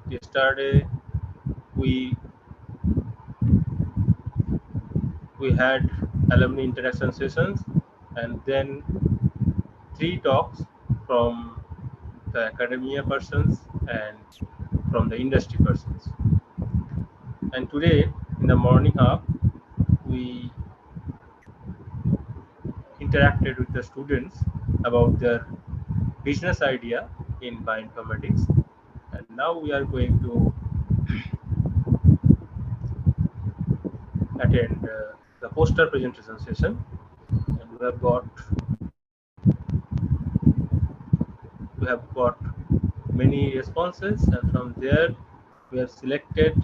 Yesterday we had alumni interaction sessions, and then 3 talks from the academia persons and from the industry persons. And today in the morning half, we interacted with the students about their business idea in bioinformatics. And now we are going to attend the poster presentation session, and we have got many responses, and from there we have selected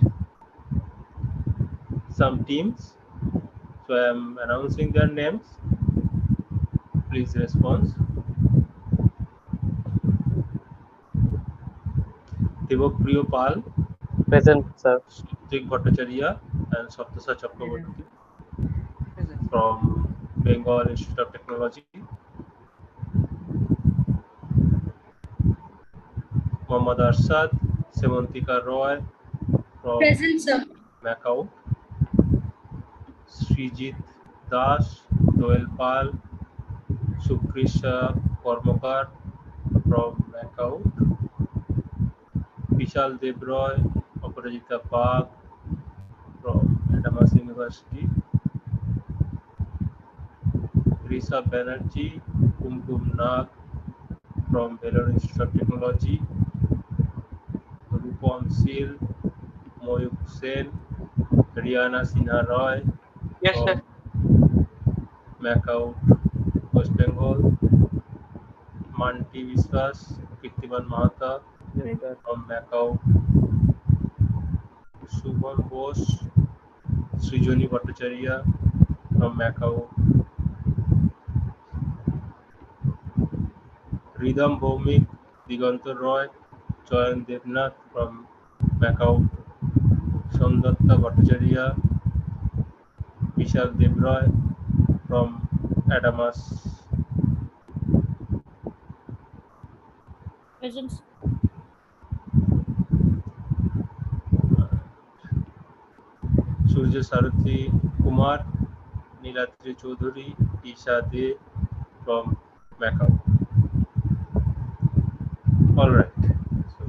some teams. So I am announcing their names. Please respond. Devpriyo Pal, Present, sir. Stik Bhattacharya, and Saptasa Chakraborty from Bengal Institute of Technology. Mohammad Arshad, Semantika Roy from Present, sir. Macau. Srijit Das, Doel Pal, Sukrisha Kormakar from Macau. Vishal Debroy, Aparajita Bag from Adamas University. Risa Banerjee, Kumkum Nag from Vellore Institute of Technology. Rupam Sil, Moyuk Sen, Riana Sinha Roy Yes, sir. from Macau, West Bengal. Manti Viswas, Kirtiman Mahata Yes, sir. from Macau. Shubham Bose, Srijoni Bhattacharya from Macau. Ridham Bhaumik, Diganta Roy, Joyan Devnath from Macau. Sandatta Bhattacharya, Vishal Devroy from Adamas. Present. Surya Sarathi Kumar, Nilatri Chaudhary, Isha De from Macau. All right. So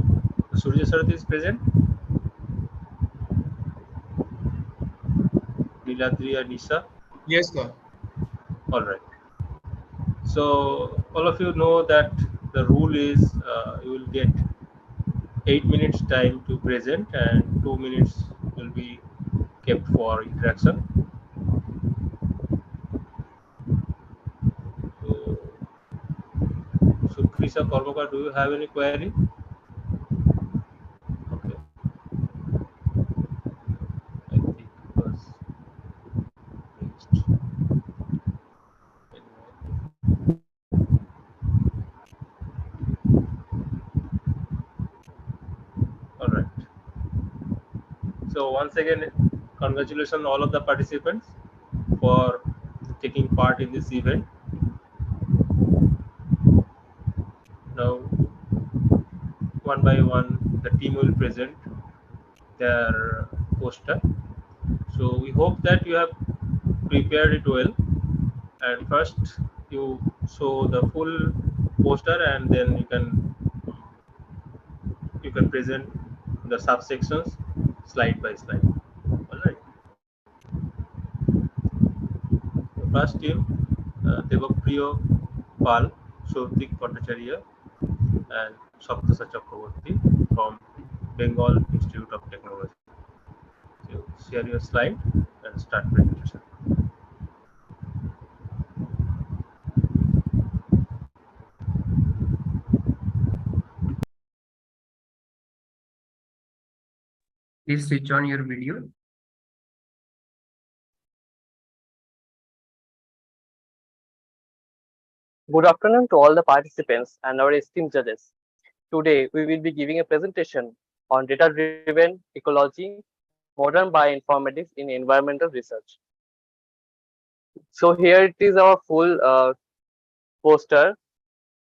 Surya Sarathi is present. Nilatri and Isha. Yes, sir. All right. So all of you know that the rule is you will get 8 minutes time to present, and 2 minutes will be kept for interaction. So Krisa Kormakar, do you have any query? Okay. I think it was reached. All right. So once again, congratulations all of the participants for taking part in this event. Now, one by one, the team will present their poster. So we hope that you have prepared it well. And first, you show the full poster, and then you can present the subsections slide by slide. All right. The first team, Devpriyo Pal, Shautik Bhattacharya, and Saptasa Chakraborty from Bengal Institute of Technology. So share your slide and start presentation. Please switch on your video. Good afternoon to all the participants and our esteemed judges. Today, we will be giving a presentation on data-driven ecology, modern bioinformatics in environmental research. So here it is our full poster.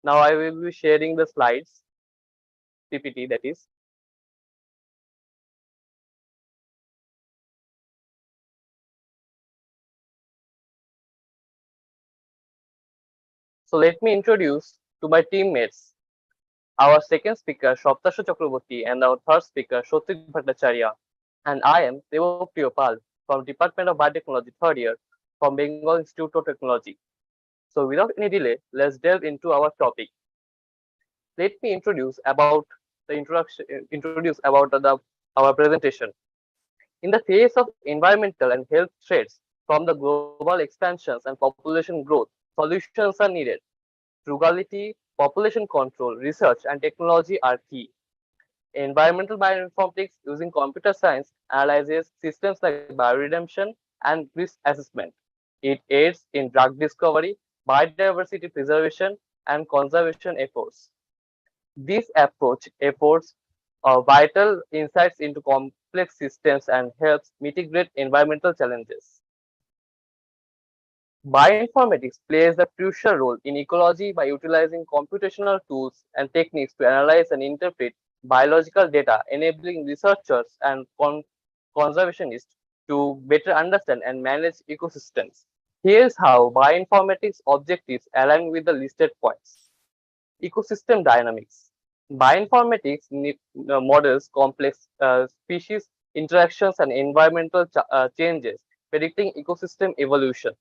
Now I will be sharing the slides, PPT that is. So let me introduce to my teammates, our second speaker, Shoptashu Chakraborty, and our third speaker, Shotik Bhattacharya. And I am Devpriyo Pal from Department of Biotechnology, third year, from Bengal Institute of Technology. So without any delay, let's delve into our topic. Let me introduce about our presentation. In the face of environmental and health threats from the global expansions and population growth, solutions are needed. Frugality, population control, research, and technology are key. Environmental bioinformatics using computer science analyzes systems like bioredemption and risk assessment. It aids in drug discovery, biodiversity preservation, and conservation efforts. This approach affords vital insights into complex systems and helps mitigate environmental challenges. Bioinformatics plays a crucial role in ecology by utilizing computational tools and techniques to analyze and interpret biological data, enabling researchers and conservationists to better understand and manage ecosystems. Here's how bioinformatics objectives align with the listed points. Ecosystem dynamics. Bioinformatics models complex species interactions and environmental changes, predicting ecosystem evolution.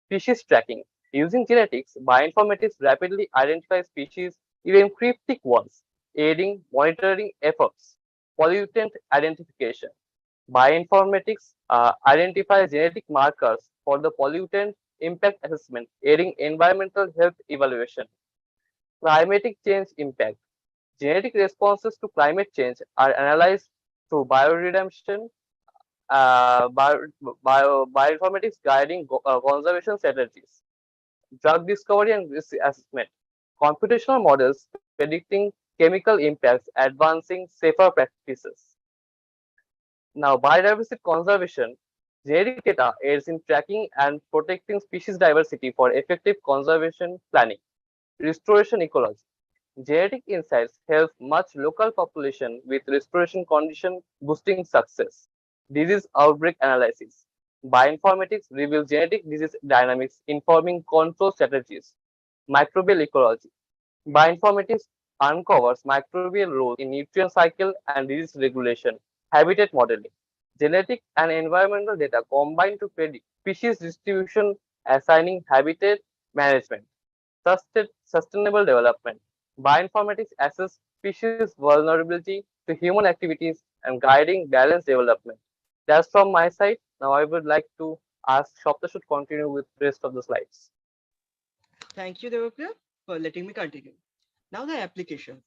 Species tracking. Using genetics, bioinformatics rapidly identify species, even cryptic ones, aiding monitoring efforts. Pollutant identification. Bioinformatics identifies genetic markers for the pollutant impact assessment, aiding environmental health evaluation. Climatic change impact. Genetic responses to climate change are analyzed through bioredemption, bioinformatics guiding conservation strategies. Drug discovery and risk assessment. Computational models predicting chemical impacts, advancing safer practices. Now, biodiversity conservation. Genetic data aids in tracking and protecting species diversity for effective conservation planning. Restoration ecology. Genetic insights help much local population with restoration condition boosting success. Disease outbreak analysis. Bioinformatics reveals genetic disease dynamics informing control strategies. Microbial ecology. Bioinformatics uncovers microbial roles in nutrient cycle and disease regulation. Habitat modeling. Genetic and environmental data combine to predict species distribution, assigning habitat management. Sustainable development. Bioinformatics assess species vulnerability to human activities and guiding balanced development. That's from my side. Now I would like to ask Shopta should continue with the rest of the slides. Thank you, Devapriya, for letting me continue. Now the applications.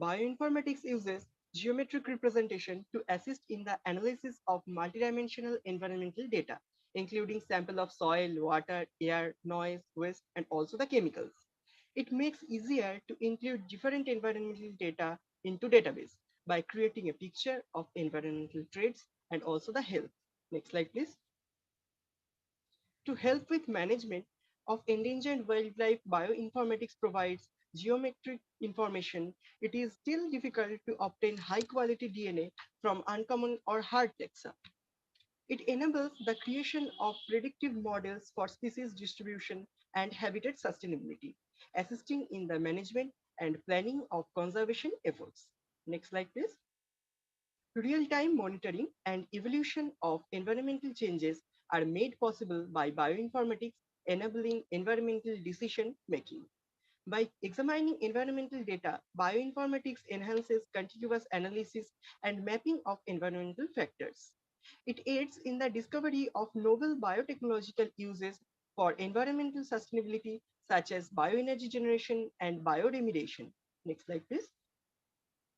Bioinformatics uses geometric representation to assist in the analysis of multidimensional environmental data, including sample of soil, water, air, noise, waste, and also the chemicals. It makes easier to include different environmental data into database by creating a picture of environmental traits and also the health. Next slide, please. To help with management of endangered wildlife, bioinformatics provides geometric information. It is still difficult to obtain high quality DNA from uncommon or hard taxa. It enables the creation of predictive models for species distribution and habitat sustainability, assisting in the management and planning of conservation efforts. Next slide, please. Real-time monitoring and evolution of environmental changes are made possible by bioinformatics, enabling environmental decision making. By examining environmental data, bioinformatics enhances continuous analysis and mapping of environmental factors. It aids in the discovery of novel biotechnological uses for environmental sustainability, such as bioenergy generation and bioremediation. Next slide, please.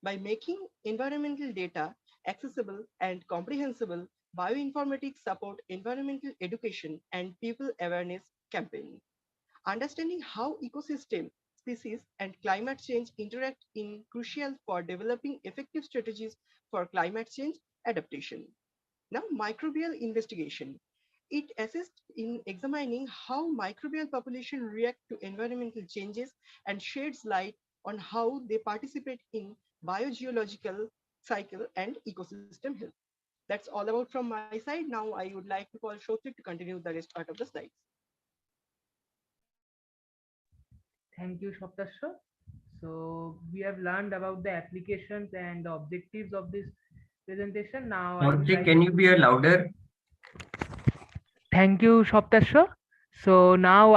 By making environmental data accessible and comprehensible, bioinformatics support environmental education and people awareness campaigning. Understanding how ecosystem, species, and climate change interact is crucial for developing effective strategies for climate change adaptation. Now, microbial investigation. It assists in examining how microbial population react to environmental changes and sheds light on how they participate in biogeological cycle and ecosystem health. That's all about from my side. Now I would like to call Shotrik to continue the rest part of the slides. Thank you, Shoptasha. So we have learned about the applications and the objectives of this presentation. Now I will Murti, like. can you be a louder? Thank you, Shoptasha. So now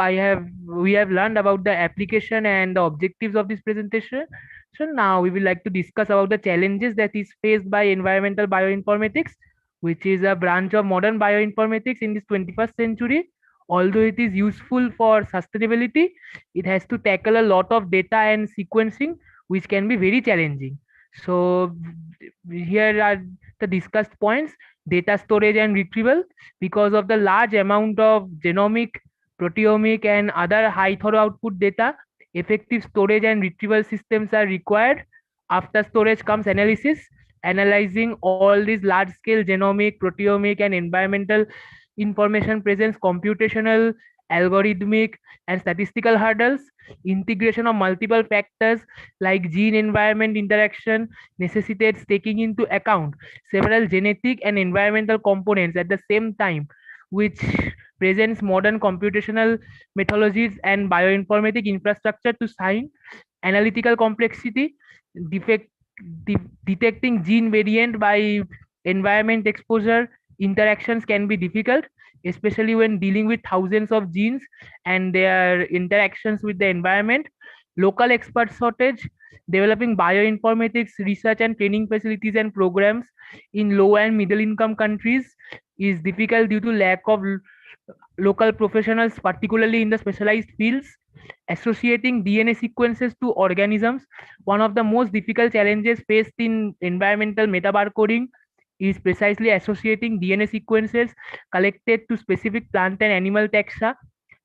we have learned about the application and the objectives of this presentation. So now we will like to discuss about the challenges that is faced by environmental bioinformatics, which is a branch of modern bioinformatics in this 21st century. Although it is useful for sustainability, it has to tackle a lot of data and sequencing, which can be very challenging. So here are the discussed points: data storage and retrieval. Because of the large amount of genomic, proteomic, and other high thorough output data, effective storage and retrieval systems are required. After storage comes analysis, analyzing all these large scale genomic, proteomic, and environmental information presents computational, algorithmic, and statistical hurdles. Integration of multiple factors like gene environment interaction necessitates taking into account several genetic and environmental components at the same time, which presents modern computational methodologies and bioinformatic infrastructure to sign analytical complexity. Defect, detecting gene variant by environment exposure interactions can be difficult, especially when dealing with thousands of genes and their interactions with the environment. Local expert shortage. Developing bioinformatics research and training facilities and programs in low and middle income countries is difficult due to lack of local professionals, particularly in the specialized fields. Associating DNA sequences to organisms. One of the most difficult challenges faced in environmental metabarcoding is precisely associating DNA sequences collected to specific plant and animal taxa.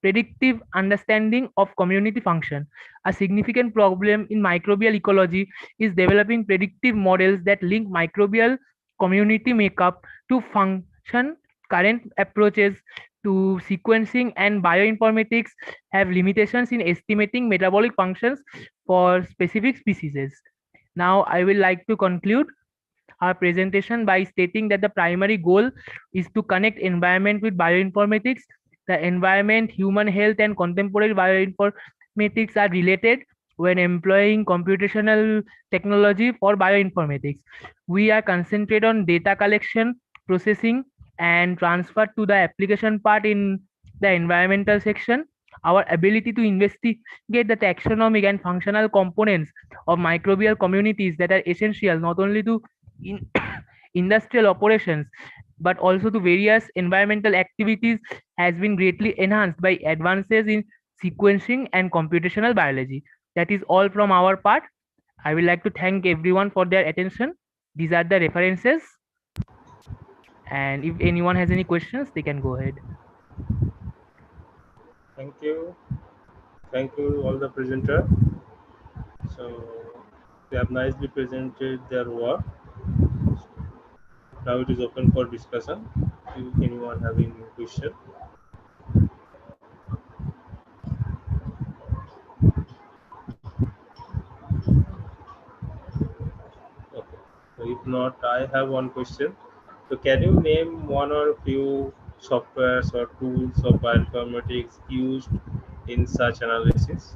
Predictive understanding of community function. A significant problem in microbial ecology is developing predictive models that link microbial community makeup to function. Current approaches to sequencing and bioinformatics have limitations in estimating metabolic functions for specific species. Now, I will like to conclude our presentation by stating that the primary goal is to connect environment with bioinformatics. The environment, human health, and contemporary bioinformatics are related when employing computational technology for bioinformatics. We are concentrated on data collection, processing, and transfer to the application part in the environmental section. Our ability to investigate the taxonomic and functional components of microbial communities that are essential not only to in industrial operations but also to various environmental activities has been greatly enhanced by advances in sequencing and computational biology. That is all from our part. I would like to thank everyone for their attention. These are the references, and if anyone has any questions, they can go ahead. Thank you. Thank you, all the presenter. So they have nicely presented their work. Now it is open for discussion. If anyone have any question. Okay. So if not, I have one question. So can you name one or few softwares or tools of bioinformatics used in such analysis?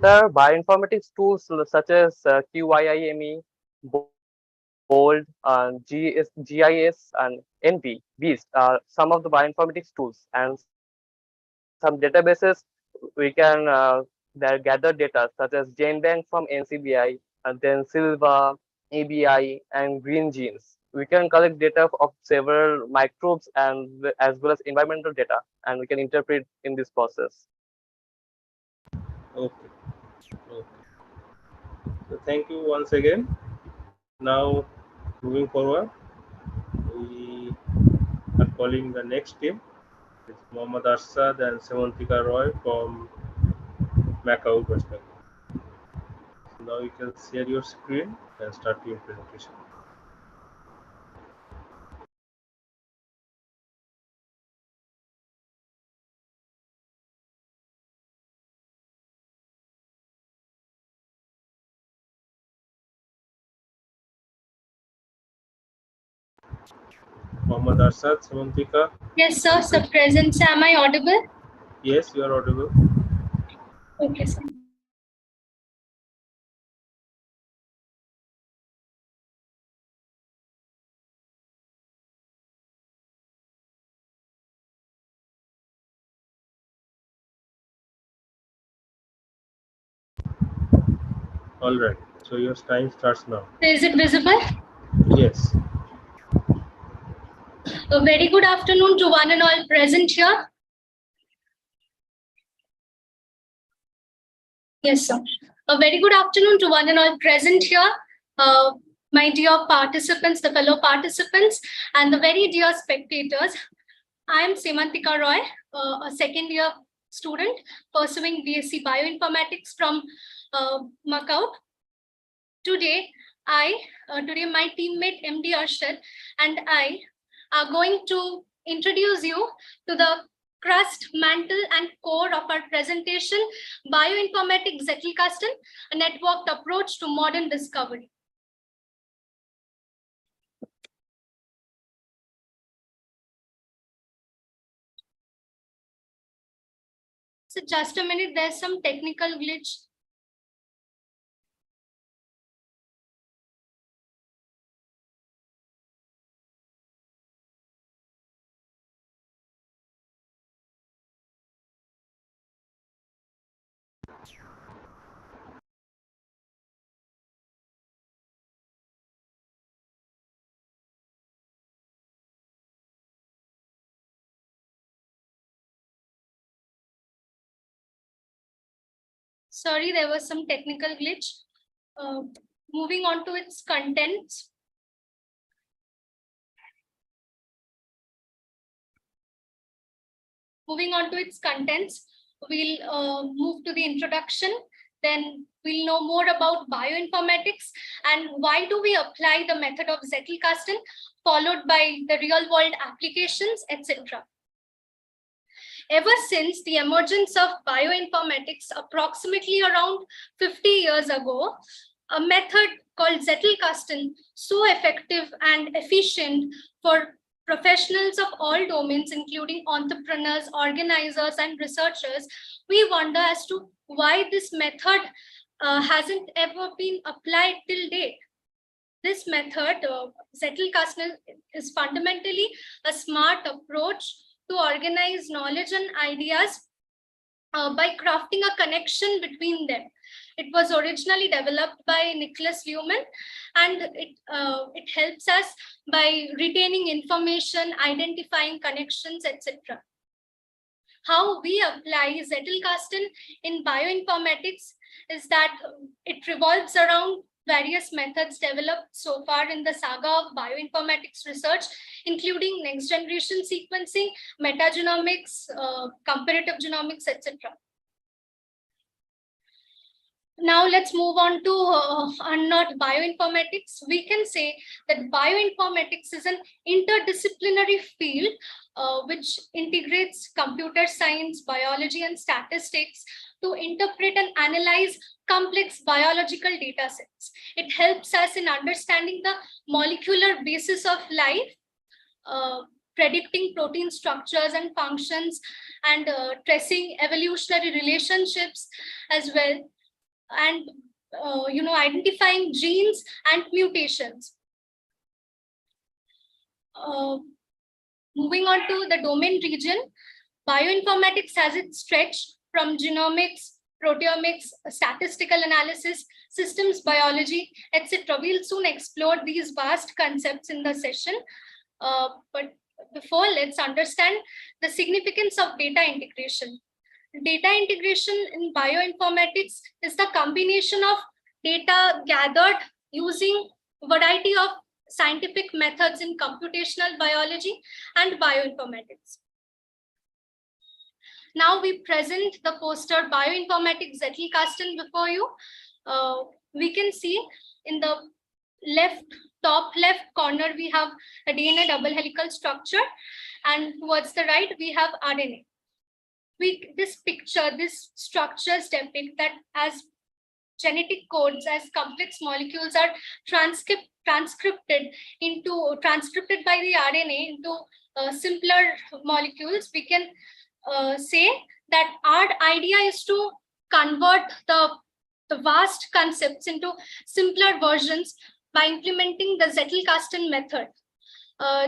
Sir, bioinformatics tools such as QIIME, BOLD, GIS, and NP, BEAST are some of the bioinformatics tools. And some databases we can gather data such as GenBank from NCBI, and then Silva, ABI, and Green Genes. We can collect data of several microbes and as well as environmental data, and we can interpret in this process. Okay. Okay. So thank you once again. Now moving forward, we are calling the next team. It's Mohammad Arshad and Semantika Roy from Macau, West Bengal. So now you can share your screen and start your presentation. Mohammad Arshad, Semantika. Yes, sir. So present, sir. Am I audible? Yes, you are audible. Okay, sir. All right. So your time starts now. Is it visible? Yes. A very good afternoon to one and all present here. Yes, sir. A very good afternoon to one and all present here. My dear participants, the fellow participants, and the very dear spectators. I am Semantika Roy, a second year student pursuing BSc Bioinformatics from Macau. Today, today my teammate MD Arshad and I are going to introduce you to the crust, mantle, and core of our presentation, Bioinformatics Zettelkasten, a networked approach to modern discovery. So just a minute, there's some technical glitch. Sorry, there was some technical glitch. Moving on to its contents. Moving on to its contents, we'll move to the introduction. Then we'll know more about bioinformatics and why do we apply the method of Zettelkasten, followed by the real world applications, etc. Ever since the emergence of bioinformatics approximately around 50 years ago, a method called Zettelkasten, so effective and efficient for professionals of all domains, including entrepreneurs, organizers, and researchers, we wonder as to why this method hasn't ever been applied till date. This method, Zettelkasten, is fundamentally a smart approach to organize knowledge and ideas by crafting a connection between them. It was originally developed by Nicholas Luhmann, and it helps us by retaining information, identifying connections, etc. How we apply Zettelkasten in bioinformatics is that it revolves around various methods developed so far in the saga of bioinformatics research, including next generation sequencing, metagenomics, comparative genomics, etc. Now let's move on to unknown bioinformatics. We can say that bioinformatics is an interdisciplinary field which integrates computer science, biology, and statistics to interpret and analyze complex biological data sets. It helps us in understanding the molecular basis of life, predicting protein structures and functions, and tracing evolutionary relationships as well, and identifying genes and mutations. Moving on to the domain region, bioinformatics has its stretch from genomics, proteomics, statistical analysis, systems biology, etc. We'll soon explore these vast concepts in the session. But before, let's understand the significance of data integration. Data integration in bioinformatics is the combination of data gathered using a variety of scientific methods in computational biology and bioinformatics. Now we present the poster Bioinformatics Zettelkasten before you. We can see in the top left corner, we have a DNA double helical structure, and towards the right, we have RNA. This structures depict that as genetic codes, as complex molecules are transcribed by the RNA into simpler molecules, we can say that our idea is to convert the vast concepts into simpler versions by implementing the Zettelkasten method.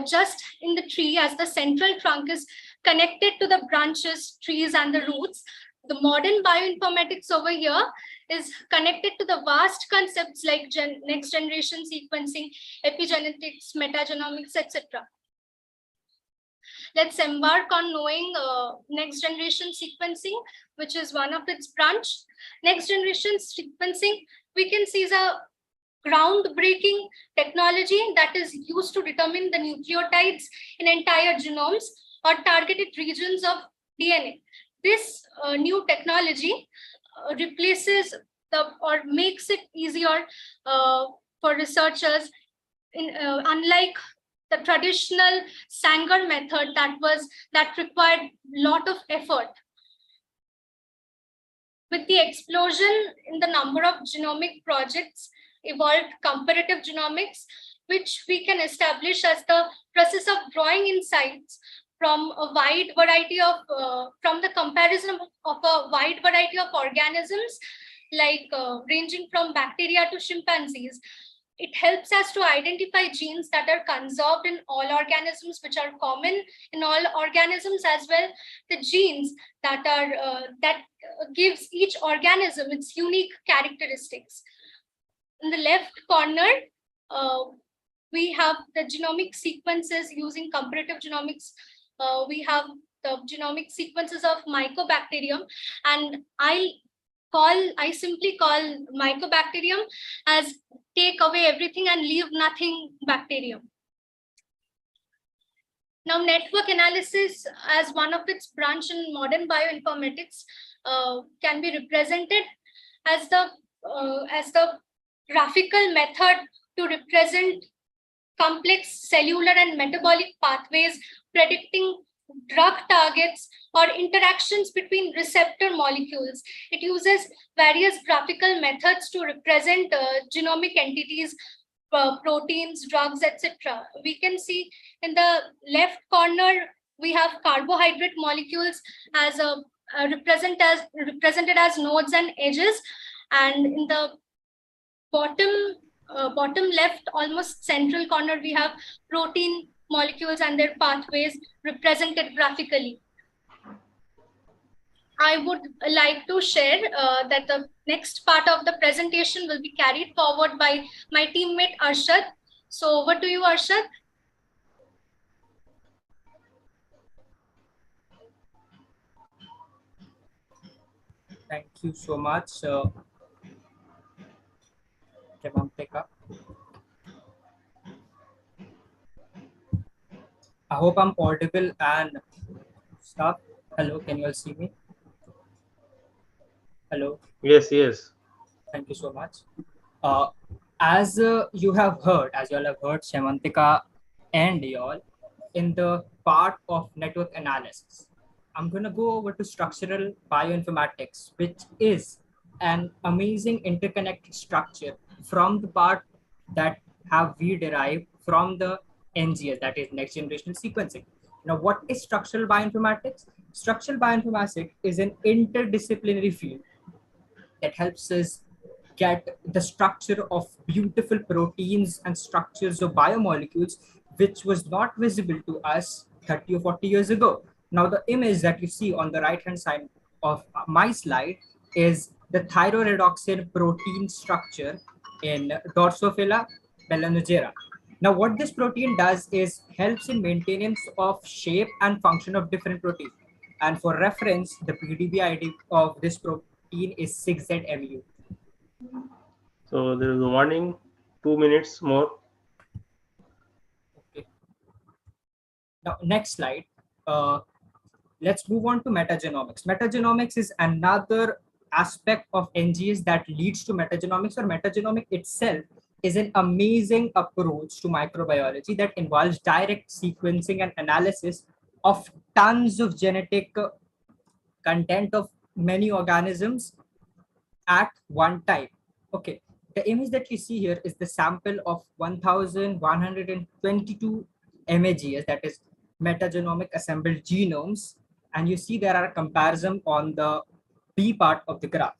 Just in the tree, as the central trunk is connected to the branches, trees, and the roots, the modern bioinformatics over here is connected to the vast concepts like next generation sequencing, epigenetics, metagenomics, etc. Let's embark on knowing next generation sequencing, which is one of its branch. Next generation sequencing, we can see is a groundbreaking technology that is used to determine the nucleotides in entire genomes or targeted regions of DNA. This new technology replaces or makes it easier for researchers unlike the traditional Sanger method that required a lot of effort. With the explosion in the number of genomic projects, evolved comparative genomics, which we can establish as the process of drawing insights from a wide variety of, from the comparison of a wide variety of organisms, like ranging from bacteria to chimpanzees. It helps us to identify genes that are conserved in all organisms, which are common in all organisms, as well the genes that are that gives each organism its unique characteristics. In the left corner, we have the genomic sequences using comparative genomics. We have the genomic sequences of Mycobacterium, and I simply call Mycobacterium as take away everything and leave nothing bacterium. Now, network analysis as one of its branch in modern bioinformatics can be represented as the graphical method to represent complex cellular and metabolic pathways, predicting drug targets or interactions between receptor molecules. It uses various graphical methods to represent genomic entities, proteins, drugs, etc. We can see in the left corner, we have carbohydrate molecules as represented as nodes and edges, and in the bottom left, almost central corner, we have protein molecules and their pathways represented graphically. I would like to share that the next part of the presentation will be carried forward by my teammate Arshad. So over to you, Arshad. Thank you so much, Kemantika. I hope I'm audible and stuff. Hello, can you all see me? Hello. Yes, yes. Thank you so much. As you all have heard, Shemantika and y'all in the part of network analysis. I'm going to go over to structural bioinformatics, which is an amazing interconnected structure from the part that have we derived from the NGS, that is next generation sequencing. Now, what is structural bioinformatics? Structural bioinformatics is an interdisciplinary field that helps us get the structure of beautiful proteins and structures of biomolecules, which was not visible to us 30 or 40 years ago. Now, the image that you see on the right-hand side of my slide is the thyroredoxin protein structure in Drosophila melanogera. Now, what this protein does is helps in maintenance of shape and function of different proteins. And for reference, the PDB ID of this protein is 6ZMU. So there is a warning, 2 minutes more. Okay. Now, next slide. Let's move on to metagenomics. Metagenomics is another aspect of NGS that leads to metagenomics, or metagenomics itself is an amazing approach to microbiology that involves direct sequencing and analysis of tons of genetic content of many organisms at one time. Okay, the image that you see here is the sample of 1,122 MAGs, that is metagenomic assembled genomes, and you see there are a comparison on the B part of the graph.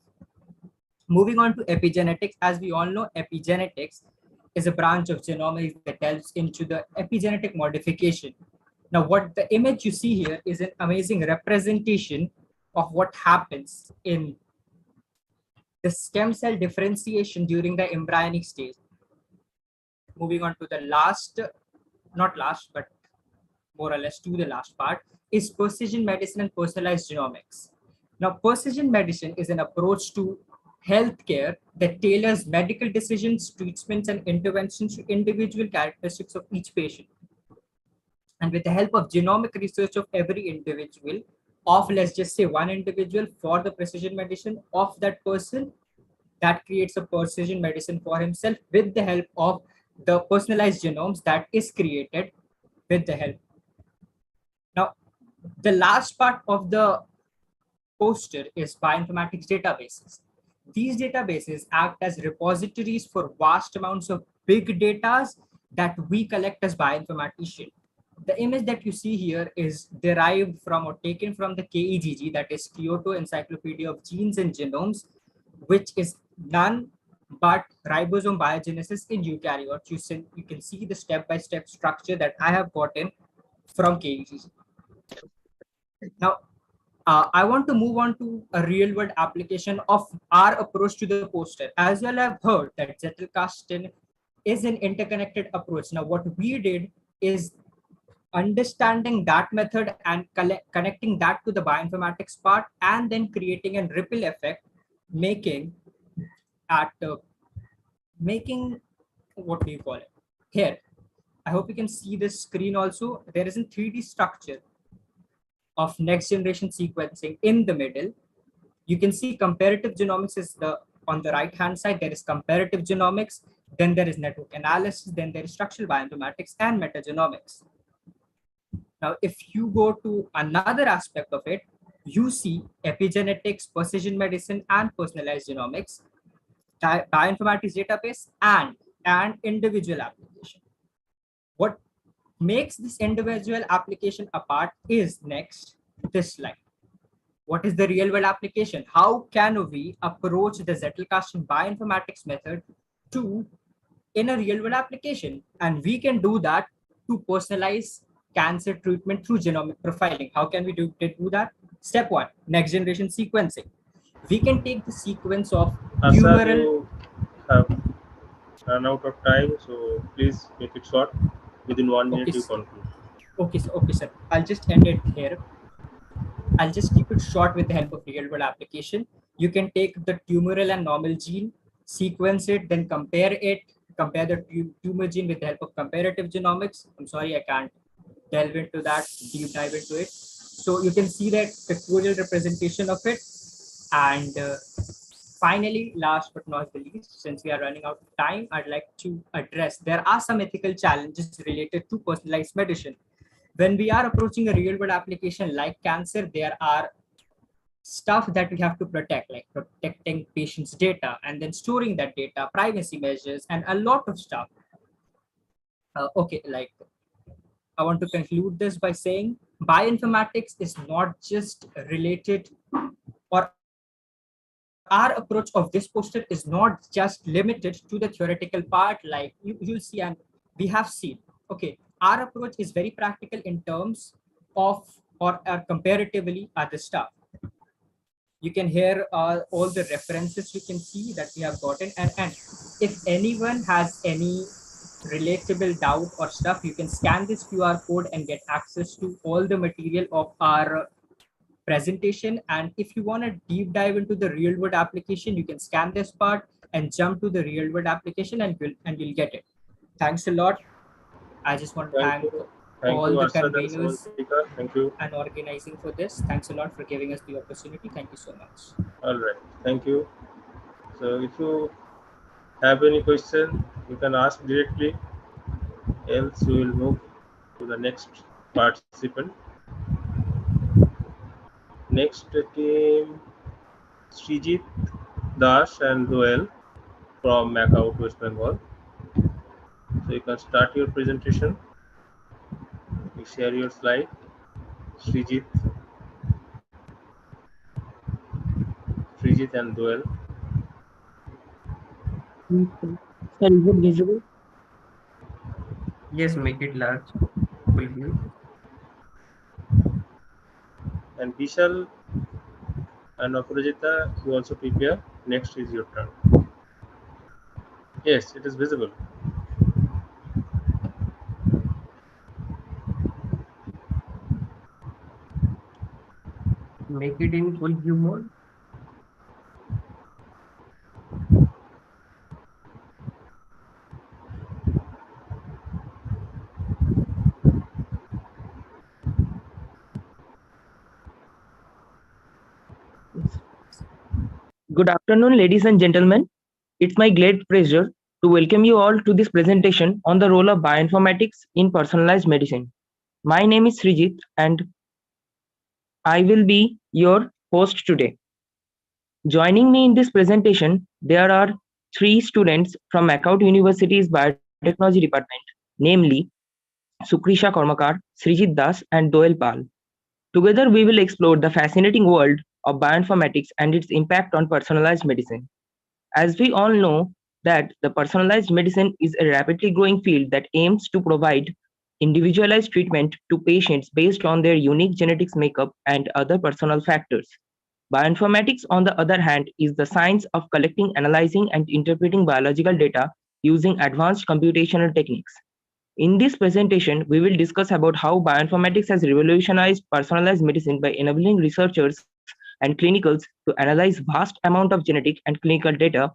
Moving on to epigenetics, as we all know, epigenetics is a branch of genomics that delves into the epigenetic modification. Now, what the image you see here is an amazing representation of what happens in the stem cell differentiation during the embryonic stage. Moving on to the last, not last, but more or less to the last part, is precision medicine and personalized genomics. Now, precision medicine is an approach to healthcare that tailors medical decisions, treatments, and interventions to individual characteristics of each patient. And with the help of genomic research of every individual, of let's just say one individual for the precision medicine of that person, that creates a precision medicine for himself with the help of the personalized genomes that is created with the help. Now, the last part of the poster is bioinformatics databases. These databases act as repositories for vast amounts of big data that we collect as bioinformaticians. The image that you see here is derived from or taken from the KEGG, that is Kyoto Encyclopedia of Genes and Genomes, which is none but ribosome biogenesis in eukaryotes. You can see the step-by-step structure that I have gotten from KEGG. Now, I want to move on to a real-world application of our approach to the poster. As you all have heard that Zettelkasten is an interconnected approach. Now, what we did is understanding that method and connecting that to the bioinformatics part, and then creating a ripple effect, making what do you call it here. I hope you can see this screen also. There is a 3D structure of next generation sequencing in the middle. You can see comparative genomics is on the right hand side. There is comparative genomics, then there is network analysis, then there is structural bioinformatics and metagenomics. Now, if you go to another aspect of it, you see epigenetics, precision medicine, and personalized genomics, bioinformatics database, and individual application. What makes this individual application apart is next, this slide. What is the real world application? How can we approach the Zettelkasten bioinformatics method in a real world application? And we can do that to personalize cancer treatment through genomic profiling. How can we do that? Step one, next generation sequencing. We can take the sequence of Asad, humoral. you have run out of time, so please make it short. Within 1 minute, you conclude. Okay, sir. I'll just end it here. I'll just keep it short with the help of real-world application. You can take the tumoral and normal gene, sequence it, then compare the tumor gene with the help of comparative genomics. I'm sorry, I can't delve into that, deep dive into it. So you can see that pictorial representation of it. And finally, last but not the least, since we are running out of time, I'd like to address there are some ethical challenges related to personalized medicine. When we are approaching a real-world application like cancer, there are stuff that we have to protect, like protecting patients' data and then storing that data, privacy measures, and a lot of stuff. I want to conclude this by saying bioinformatics is not just related, or our approach of this poster is not just limited to the theoretical part, like you'll see and we have seen. Okay, our approach is very practical in terms of, or comparatively other stuff. You can hear all the references you can see that we have gotten, and if anyone has any relatable doubt or stuff, you can scan this QR code and get access to all the material of our presentation. And if you want to deep dive into the real world application, you can scan this part and jump to the real world application, and you'll get it. Thanks a lot. I just want to thank all the conveners and organizing for this. Thanks a lot for giving us the opportunity. Thank you so much. All right, thank you. So if you have any question, you can ask directly, else we will move to the next participant. Next came Srijit Das and Roel from Macaut, West Bengal. So you can start your presentation. You share your slide. Srijit. Srijit and Doel. Sir, is it visible? Yes, make it large. Full view. And Vishal and Aparajita, you also prepare. Next is your turn. Yes, it is visible. Make it in full view mode. Good afternoon, ladies and gentlemen. It's my great pleasure to welcome you all to this presentation on the role of bioinformatics in personalized medicine. My name is Srijit and I will be your host today. Joining me in this presentation, there are three students from McCourt University's Biotechnology Department, namely Sukrisha Kormakar, Srijit Das, and Doel Pal. Together, we will explore the fascinating world of bioinformatics and its impact on personalized medicine. As we all know that the personalized medicine is a rapidly growing field that aims to provide individualized treatment to patients based on their unique genetics makeup and other personal factors. Bioinformatics, on the other hand, is the science of collecting, analyzing, and interpreting biological data using advanced computational techniques. In this presentation, we will discuss about how bioinformatics has revolutionized personalized medicine by enabling researchers and clinicals to analyze vast amount of genetic and clinical data,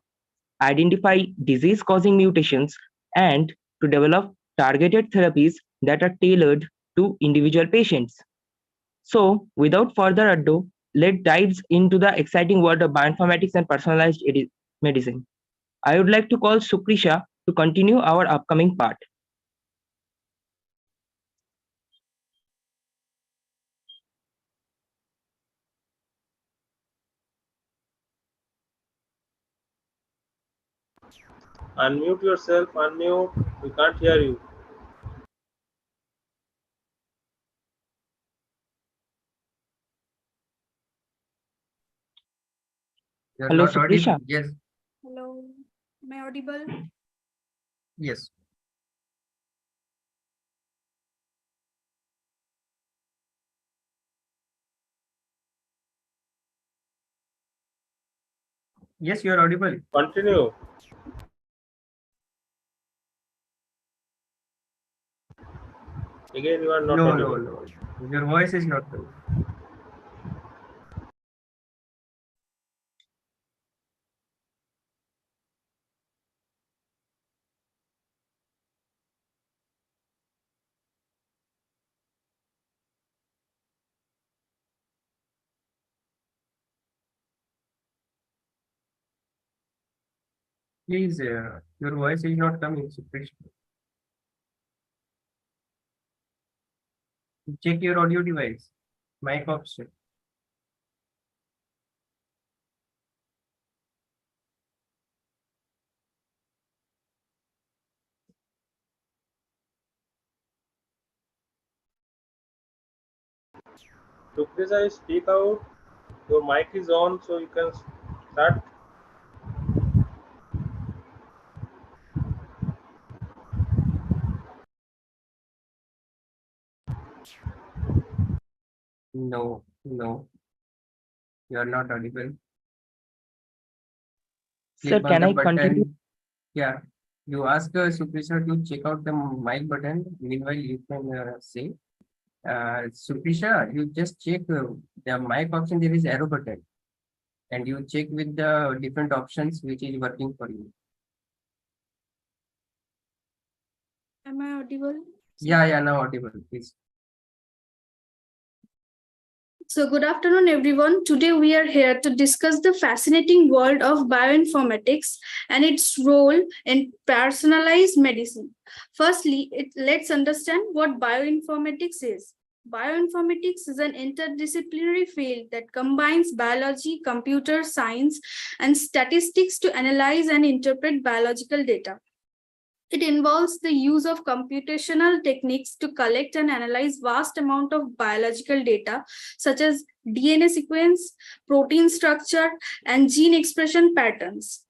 identify disease-causing mutations, and to develop targeted therapies that are tailored to individual patients. So, without further ado, let's dive into the exciting world of bioinformatics and personalized medicine. I would like to call Sukrisha to continue our upcoming part. Unmute yourself, unmute. We can't hear you. You're Hello, not audible. Sukrisha. Yes, Hello, am I audible? yes. Yes, you're audible. Continue. Again, you are not No, audible. no, no. Your voice is not coming. Please, your voice is not coming. So please check your audio device. Mic option. Sukrisa, speak out. Your mic is on, so you can start. No, no. You are not audible. Sir, Click on can the I continue? button. Yeah. You ask Supisha to check out the mic button. Meanwhile, you can say, Supisha, you just check the mic option. There is arrow button, and you check with the different options which is working for you. Am I audible? Yeah, now audible, please. So, good afternoon, everyone. Today, we are here to discuss the fascinating world of bioinformatics and its role in personalized medicine. Firstly, let's understand what bioinformatics is. Bioinformatics is an interdisciplinary field that combines biology, computer science, and statistics to analyze and interpret biological data. It involves the use of computational techniques to collect and analyze vast amount of biological data, such as DNA sequence, protein structure, and gene expression patterns.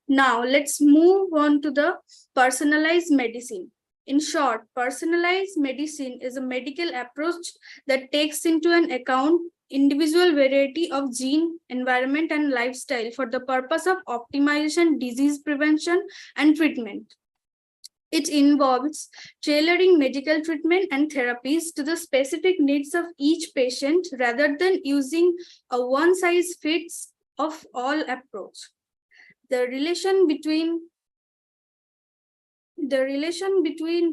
Now, let's move on to the personalized medicine. In short, personalized medicine is a medical approach that takes into an account individual variety of gene, environment, and lifestyle for the purpose of optimization, disease prevention, and treatment. It involves tailoring medical treatment and therapies to the specific needs of each patient rather than using a one-size-fits-all approach. The relation between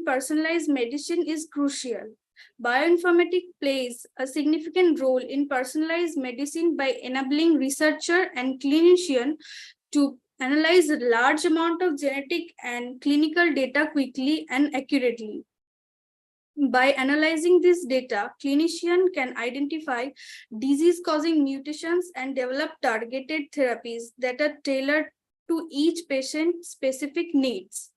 personalized medicine is crucial. Bioinformatics plays a significant role in personalized medicine by enabling researcher and clinician to analyze a large amount of genetic and clinical data quickly and accurately. By analyzing this data, clinician can identify disease-causing mutations and develop targeted therapies that are tailored to each patient's specific needs.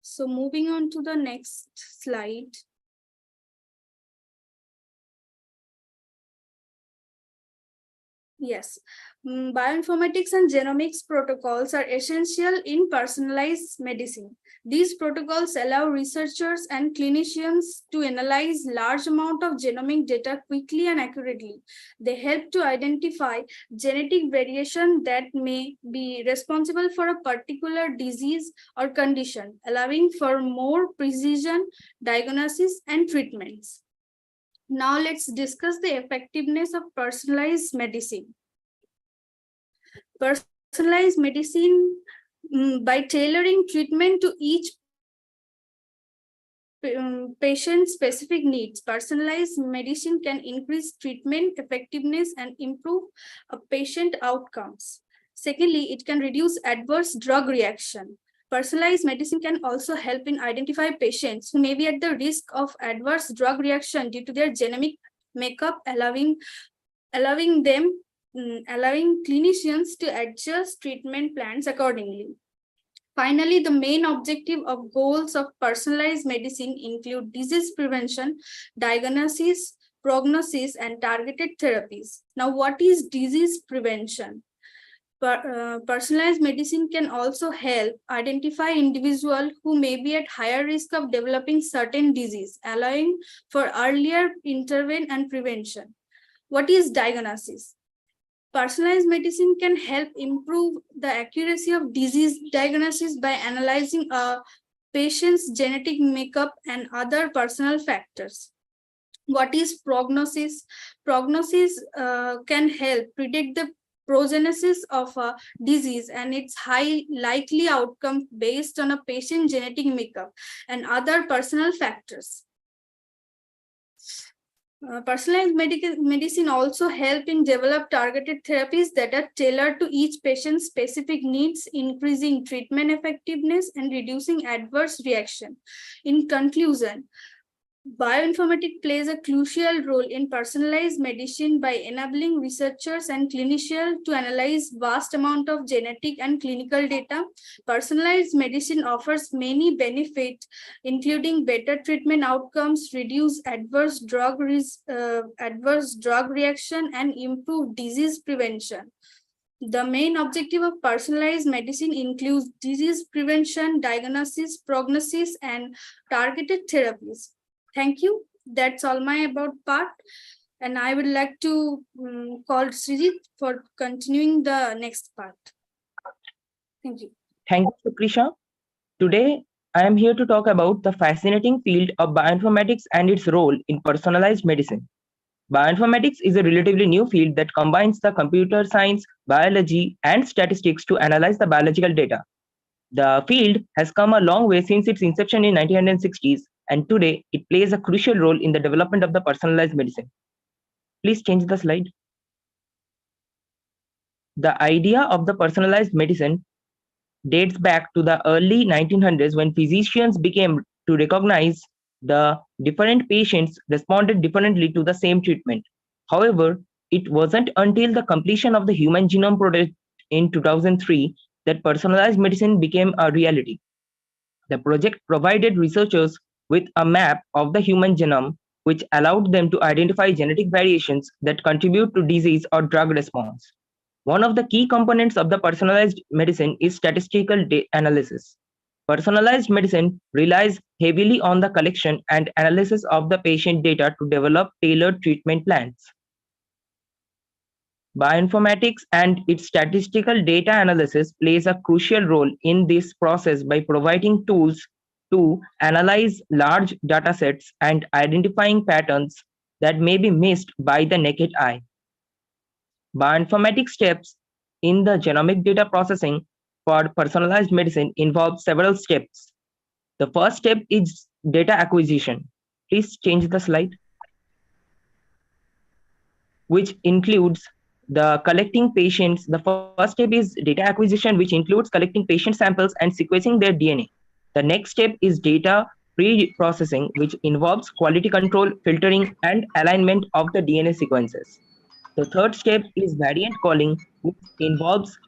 So moving on to the next slide. Yes, bioinformatics and genomics protocols are essential in personalized medicine. These protocols allow researchers and clinicians to analyze large amount of genomic data quickly and accurately. They help to identify genetic variation that may be responsible for a particular disease or condition, allowing for more precision diagnosis and treatments. Now let's discuss the effectiveness of personalized medicine. Personalized medicine, by tailoring treatment to each patient's specific needs, personalized medicine can increase treatment effectiveness and improve patient outcomes. Secondly, it can reduce adverse drug reaction. Personalized medicine can also help in identify patients who may be at the risk of adverse drug reaction due to their genomic makeup, allowing clinicians to adjust treatment plans accordingly. Finally, the main objective of goals of personalized medicine include disease prevention, diagnosis, prognosis, and targeted therapies. Now, what is disease prevention? Personalized medicine can also help identify individuals who may be at higher risk of developing certain disease, allowing for earlier intervention and prevention. What is diagnosis? Personalized medicine can help improve the accuracy of disease diagnosis by analyzing a patient's genetic makeup and other personal factors. What is prognosis? Prognosis can help predict the prognosis of a disease and its high likely outcome based on a patient's genetic makeup and other personal factors. Personalized medicine also help in develop targeted therapies that are tailored to each patient's specific needs, increasing treatment effectiveness and reducing adverse reaction. In conclusion, bioinformatics plays a crucial role in personalized medicine by enabling researchers and clinicians to analyze vast amount of genetic and clinical data. Personalized medicine offers many benefits, including better treatment outcomes, reduced adverse drug reaction, and improved disease prevention. The main objective of personalized medicine includes disease prevention, diagnosis, prognosis, and targeted therapies. Thank you. That's all my about part. And I would like to call Srijit for continuing the next part. Thank you. Thank you, Sukrisha. Today, I am here to talk about the fascinating field of bioinformatics and its role in personalized medicine. Bioinformatics is a relatively new field that combines the computer science, biology, and statistics to analyze the biological data. The field has come a long way since its inception in 1960s, and today it plays a crucial role in the development of the personalized medicine. Please change the slide. The idea of the personalized medicine dates back to the early 1900s when physicians began to recognize the different patients responded differently to the same treatment. However, it wasn't until the completion of the Human Genome Project in 2003 that personalized medicine became a reality. The project provided researchers with a map of the human genome, which allowed them to identify genetic variations that contribute to disease or drug response. One of the key components of the personalized medicine is statistical analysis. Personalized medicine relies heavily on the collection and analysis of the patient data to develop tailored treatment plans. Bioinformatics and its statistical data analysis plays a crucial role in this process by providing tools to analyze large datasets and identifying patterns that may be missed by the naked eye. Bioinformatics steps in the genomic data processing for personalized medicine involve several steps. The first step is data acquisition. Please change the slide, which includes the collecting patients. The first step is data acquisition, which includes collecting patient samples and sequencing their DNA. The next step is data pre-processing, which involves quality control, filtering, and alignment of the DNA sequences. The third step is variant calling, which involves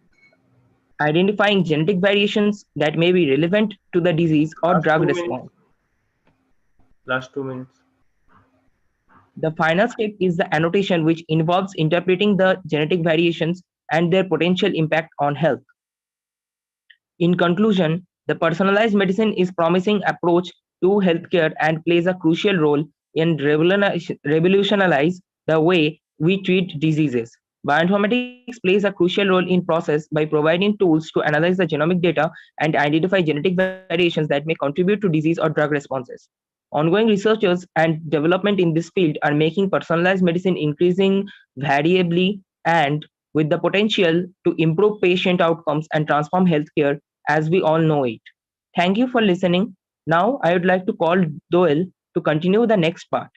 identifying genetic variations that may be relevant to the disease or Last drug 2 minutes. response. Last 2 minutes. The final step is the annotation, which involves interpreting the genetic variations and their potential impact on health. In conclusion, the personalized medicine is promising approach to healthcare and plays a crucial role in revolutionize the way we treat diseases. Bioinformatics plays a crucial role in process by providing tools to analyze the genomic data and identify genetic variations that may contribute to disease or drug responses. Ongoing researchers and development in this field are making personalized medicine increasing variably and with the potential to improve patient outcomes and transform healthcare as we all know it. Thank you for listening. Now, I would like to call Doel to continue the next part.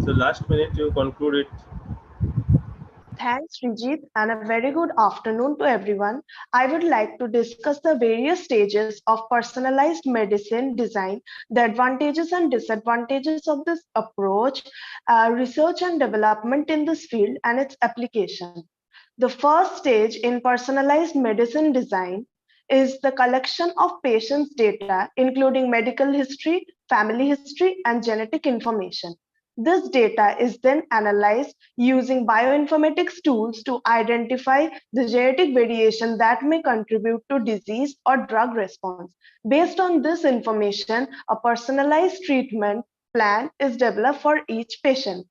So last minute you conclude it. Thanks, Srijit, and a very good afternoon to everyone. I would like to discuss the various stages of personalized medicine design, the advantages and disadvantages of this approach, research and development in this field, and its application. The first stage in personalized medicine design is the collection of patients' data, including medical history, family history, and genetic information. This data is then analyzed using bioinformatics tools to identify the genetic variation that may contribute to disease or drug response. Based on this information, a personalized treatment plan is developed for each patient.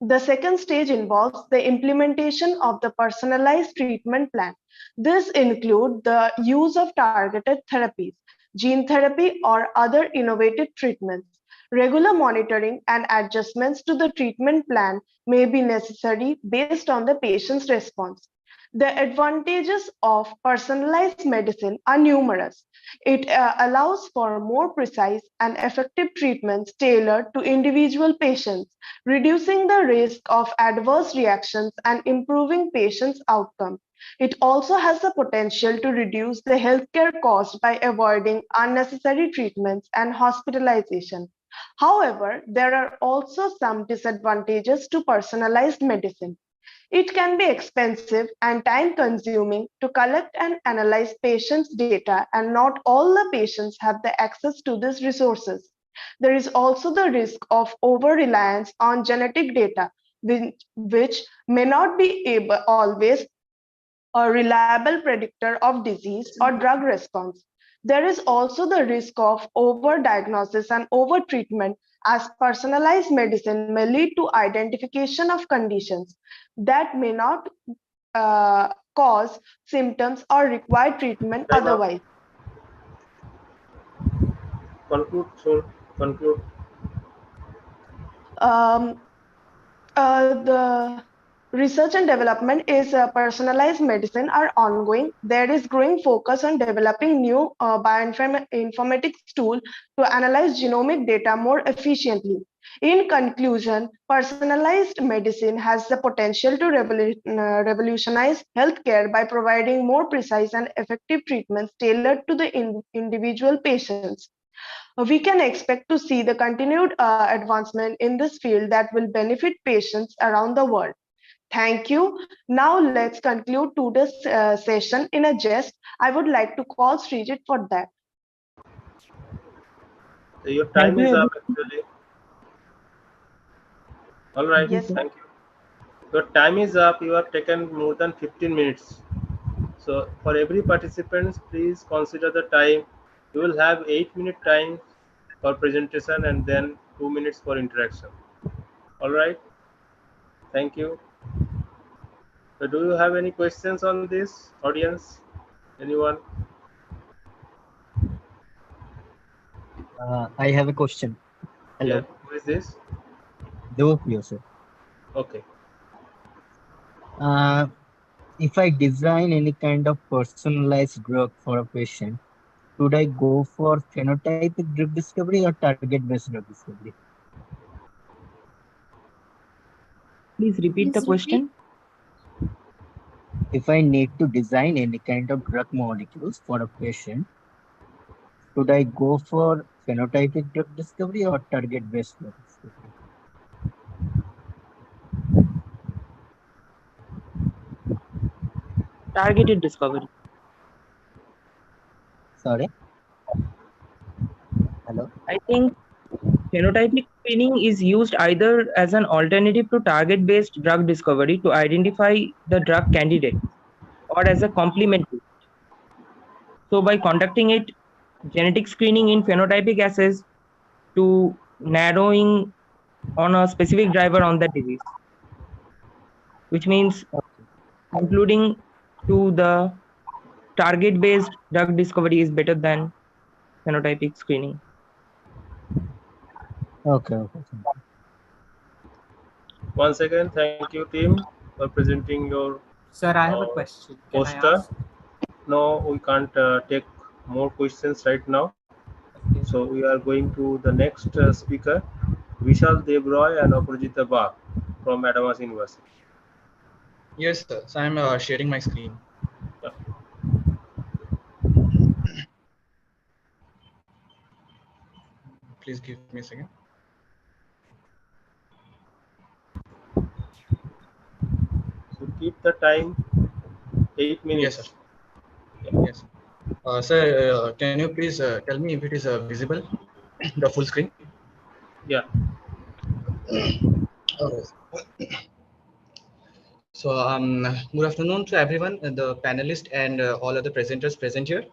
The second stage involves the implementation of the personalized treatment plan. This includes the use of targeted therapies, gene therapy, or other innovative treatments. Regular monitoring and adjustments to the treatment plan may be necessary based on the patient's response. The advantages of personalized medicine are numerous. It allows for more precise and effective treatments tailored to individual patients, reducing the risk of adverse reactions and improving patients' outcome. It also has the potential to reduce the healthcare cost by avoiding unnecessary treatments and hospitalization. However, there are also some disadvantages to personalized medicine. It can be expensive and time consuming to collect and analyze patients' data, and not all the patients have the access to these resources. There is also the risk of over reliance on genetic data, which may not be always a reliable predictor of disease or drug response. There is also the risk of overdiagnosis and overtreatment, as personalized medicine may lead to identification of conditions that may not cause symptoms or require treatment Time up. otherwise. Conclude soon. Conclude. Um, the research and development is personalized medicine are ongoing. There is growing focus on developing new bioinformatics tool to analyze genomic data more efficiently. In conclusion, personalized medicine has the potential to revolutionize healthcare by providing more precise and effective treatments tailored to the individual patients. We can expect to see the continued advancement in this field that will benefit patients around the world. Thank you. Now let's conclude today's session in a jest. I would like to call Srijit for that. Your Thank time you, is up everyone. actually. All Thank right, you, Yes, sir. sir. thank you. Your time is up. You have taken more than 15 minutes. So for every participant, please consider the time. You will have 8-minute time for presentation and then 2 minutes for interaction. All right. Thank you. So do you have any questions on this, audience? Anyone? I have a question. Yeah. Hello, Who is this? Devopriya sir. Okay. Uh, if I design any kind of personalized drug for a patient, should I go for phenotypic drug discovery or target-based drug discovery? Please repeat the Please repeat. question. If I need to design any kind of drug molecules for a patient, should I go for phenotypic drug discovery or target-based drug discovery? Targeted discovery. Sorry, hello. I think phenotypic screening is used either as an alternative to target based drug discovery to identify the drug candidate or as a complementary. So, by conducting it, genetic screening in phenotypic assays to narrowing on a specific driver on the disease, which means concluding to the target based drug discovery is better than phenotypic screening. Okay, okay. Thank you. Once again, thank you, team, for presenting your Sir, I have a uh, question. Can I poster. ask? No, we can't take more questions right now. Okay. So we are going to the next speaker, Vishal Devroy and Aparajita Bag from Adams University. Yes, sir. So I'm sharing my screen. Yeah. Please give me a second. So keep the time 8 Yes, sir. minutes. Yeah. Yes. Sir, can you please tell me if it is visible, the full screen? Yeah. Okay. So, good afternoon to everyone, the panelists and all other presenters present here.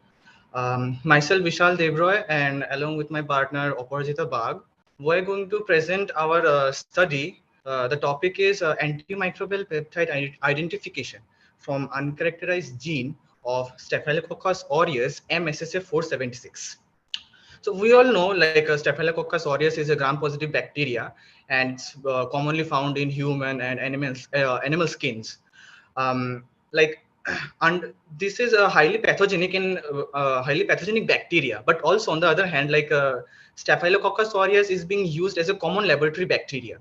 Myself, Vishal Devroy, and along with my partner, Aparajita Bag, we're going to present our study. The topic is antimicrobial peptide identification from uncharacterized gene of Staphylococcus aureus MSSA476. So we all know like Staphylococcus aureus is a gram-positive bacteria, and it's commonly found in human and animal skins. Like, and this is a highly pathogenic bacteria. But also on the other hand, like Staphylococcus aureus is being used as a common laboratory bacteria.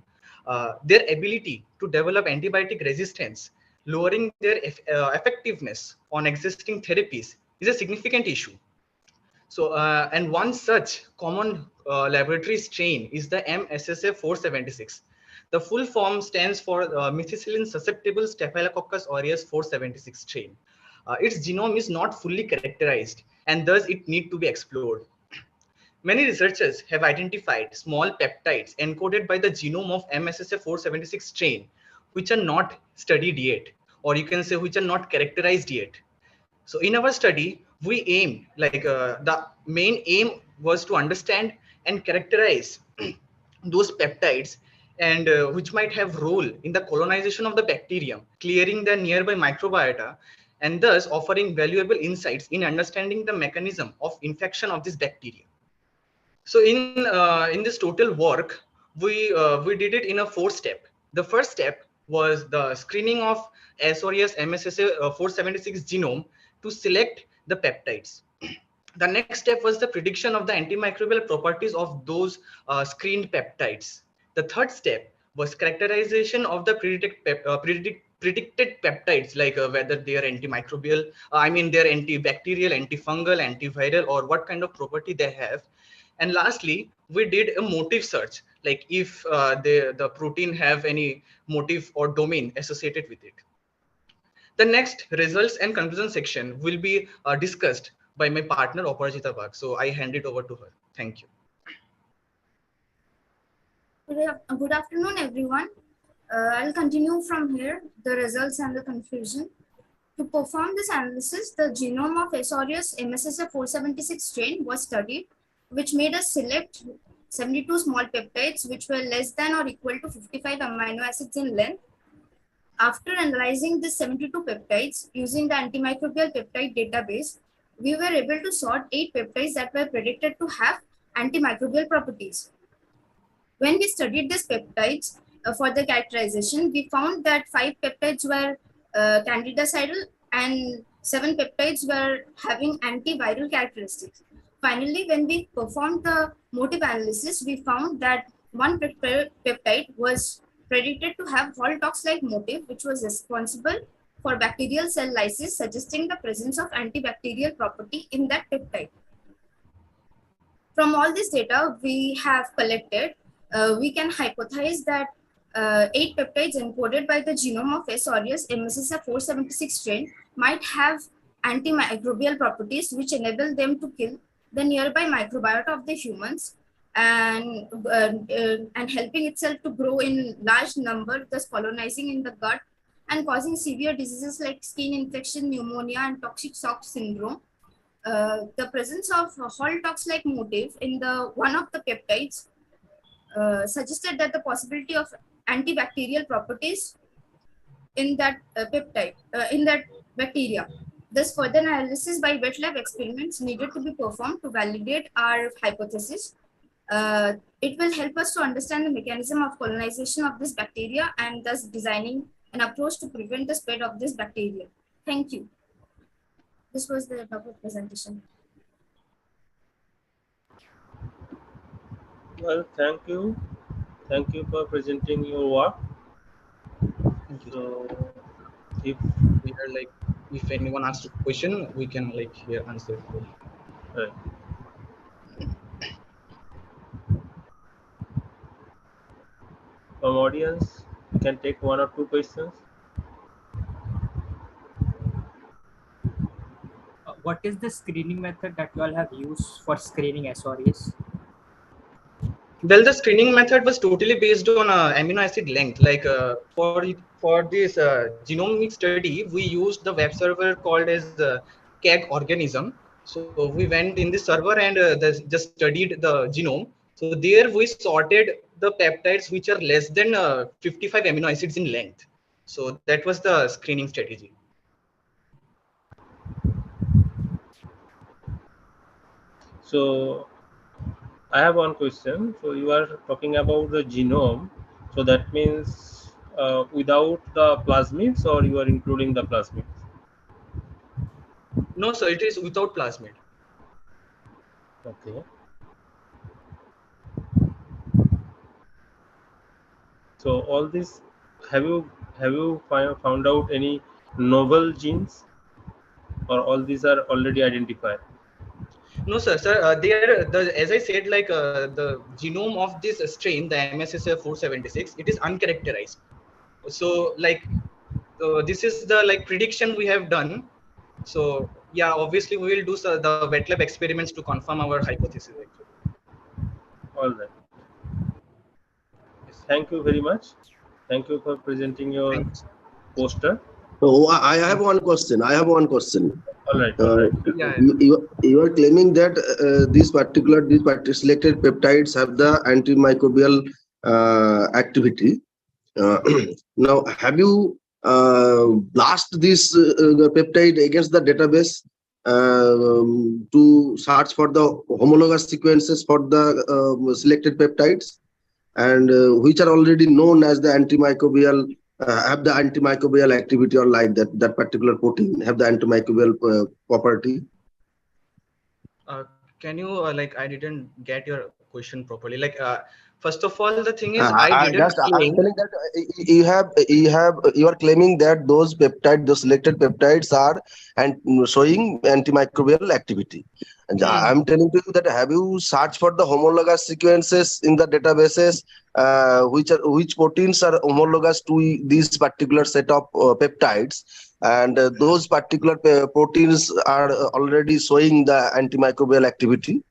Their ability to develop antibiotic resistance, lowering their effectiveness on existing therapies, is a significant issue. So, and one such common laboratory strain is the MSSA476. The full form stands for methicillin susceptible Staphylococcus aureus 476 strain. Its genome is not fully characterized, and thus it need to be explored. Many researchers have identified small peptides encoded by the genome of MSSA476 strain, which are not studied yet, or you can say which are not characterized yet. So in our study, we aimed like the main aim was to understand and characterize those peptides and which might have role in the colonization of the bacterium, clearing the nearby microbiota, and thus offering valuable insights in understanding the mechanism of infection of this bacteria. So in this total work, we did it in a 4-step. The first step was the screening of S aureus MSSA 476 genome to select the peptides. The next step was the prediction of the antimicrobial properties of those screened peptides. The third step was characterization of the predicted peptides, like whether they are antimicrobial, I mean they're antibacterial, antifungal, antiviral, or what kind of property they have. And lastly, we did a motif search, like if the protein have any motif or domain associated with it. The next results and conclusion section will be discussed by my partner Aparajita Bag. So I hand it over to her. Thank you. Good afternoon, everyone. I'll continue from here, the results and the conclusion. To perform this analysis, the genome of S. aureus MSSA 476 strain was studied, which made us select 72 small peptides which were less than or equal to 55 amino acids in length. After analyzing these 72 peptides using the antimicrobial peptide database, we were able to sort 8 peptides that were predicted to have antimicrobial properties. When we studied these peptides for the characterization, we found that 5 peptides were candidicidal and 7 peptides were having antiviral characteristics. Finally, when we performed the motif analysis, we found that one peptide was predicted to have Hall-Tox-like motif, which was responsible for bacterial cell lysis, suggesting the presence of antibacterial property in that peptide. From all this data we have collected, we can hypothesize that 8 peptides encoded by the genome of S. aureus MSSA 476 strain might have antimicrobial properties which enable them to kill the nearby microbiota of the humans and helping itself to grow in large number, thus colonizing in the gut and causing severe diseases like skin infection, pneumonia, and toxic shock syndrome. The presence of Hall-Tox-like motif in the one of the peptides suggested that the possibility of antibacterial properties in that peptide, in that bacteria. Thus, further analysis by wet lab experiments needed to be performed to validate our hypothesis. It will help us to understand the mechanism of colonization of this bacteria and thus designing an approach to prevent the spread of this bacteria. Thank you. This was the topic presentation. Well, thank you. Thank you for presenting your work. Thank you. So, if We are like, if anyone asks a question, we can like here answer. right. From audience, you can take one or two questions. What is the screening method that you all have used for screening S. aureus? Well, the screening method was totally based on amino acid length. Like for this genomic study, we used the web server called as CAG organism. So we went in the server and just studied the genome. So there we sorted the peptides which are less than 55 amino acids in length. So that was the screening strategy. So, I have one question. So, you are talking about the genome. So, that means without the plasmids, or you are including the plasmids? No, sir, it is without plasmid. Okay. So, all this, have you found out any novel genes, or all these are already identified? No, sir. As I said, like the genome of this strain, the MSSA 476, it is uncharacterized. So, like, this is the like prediction we have done. So, yeah, obviously we will do the wet lab experiments to confirm our hypothesis. Actually, All right. yes. Thank you very much. Thank you for presenting your Thank you, sir. poster. So I have Thank you. one question. I have one question. All right. All right. Yeah. You are claiming that these selected peptides have the antimicrobial activity. Uh, now, have you blast this peptide against the database to search for the homologous sequences for the selected peptides, and which are already known as the antimicrobial, have the antimicrobial activity, or like that particular protein have the antimicrobial property? Can you like I didn't get your question properly. Like First of all, the thing is, I I didn't I'm claim. telling that you are claiming that those selected peptides are and showing antimicrobial activity. And Hmm. I'm telling to you that have you searched for the homologous sequences in the databases, which proteins are homologous to this particular set of peptides, and those particular proteins are already showing the antimicrobial activity.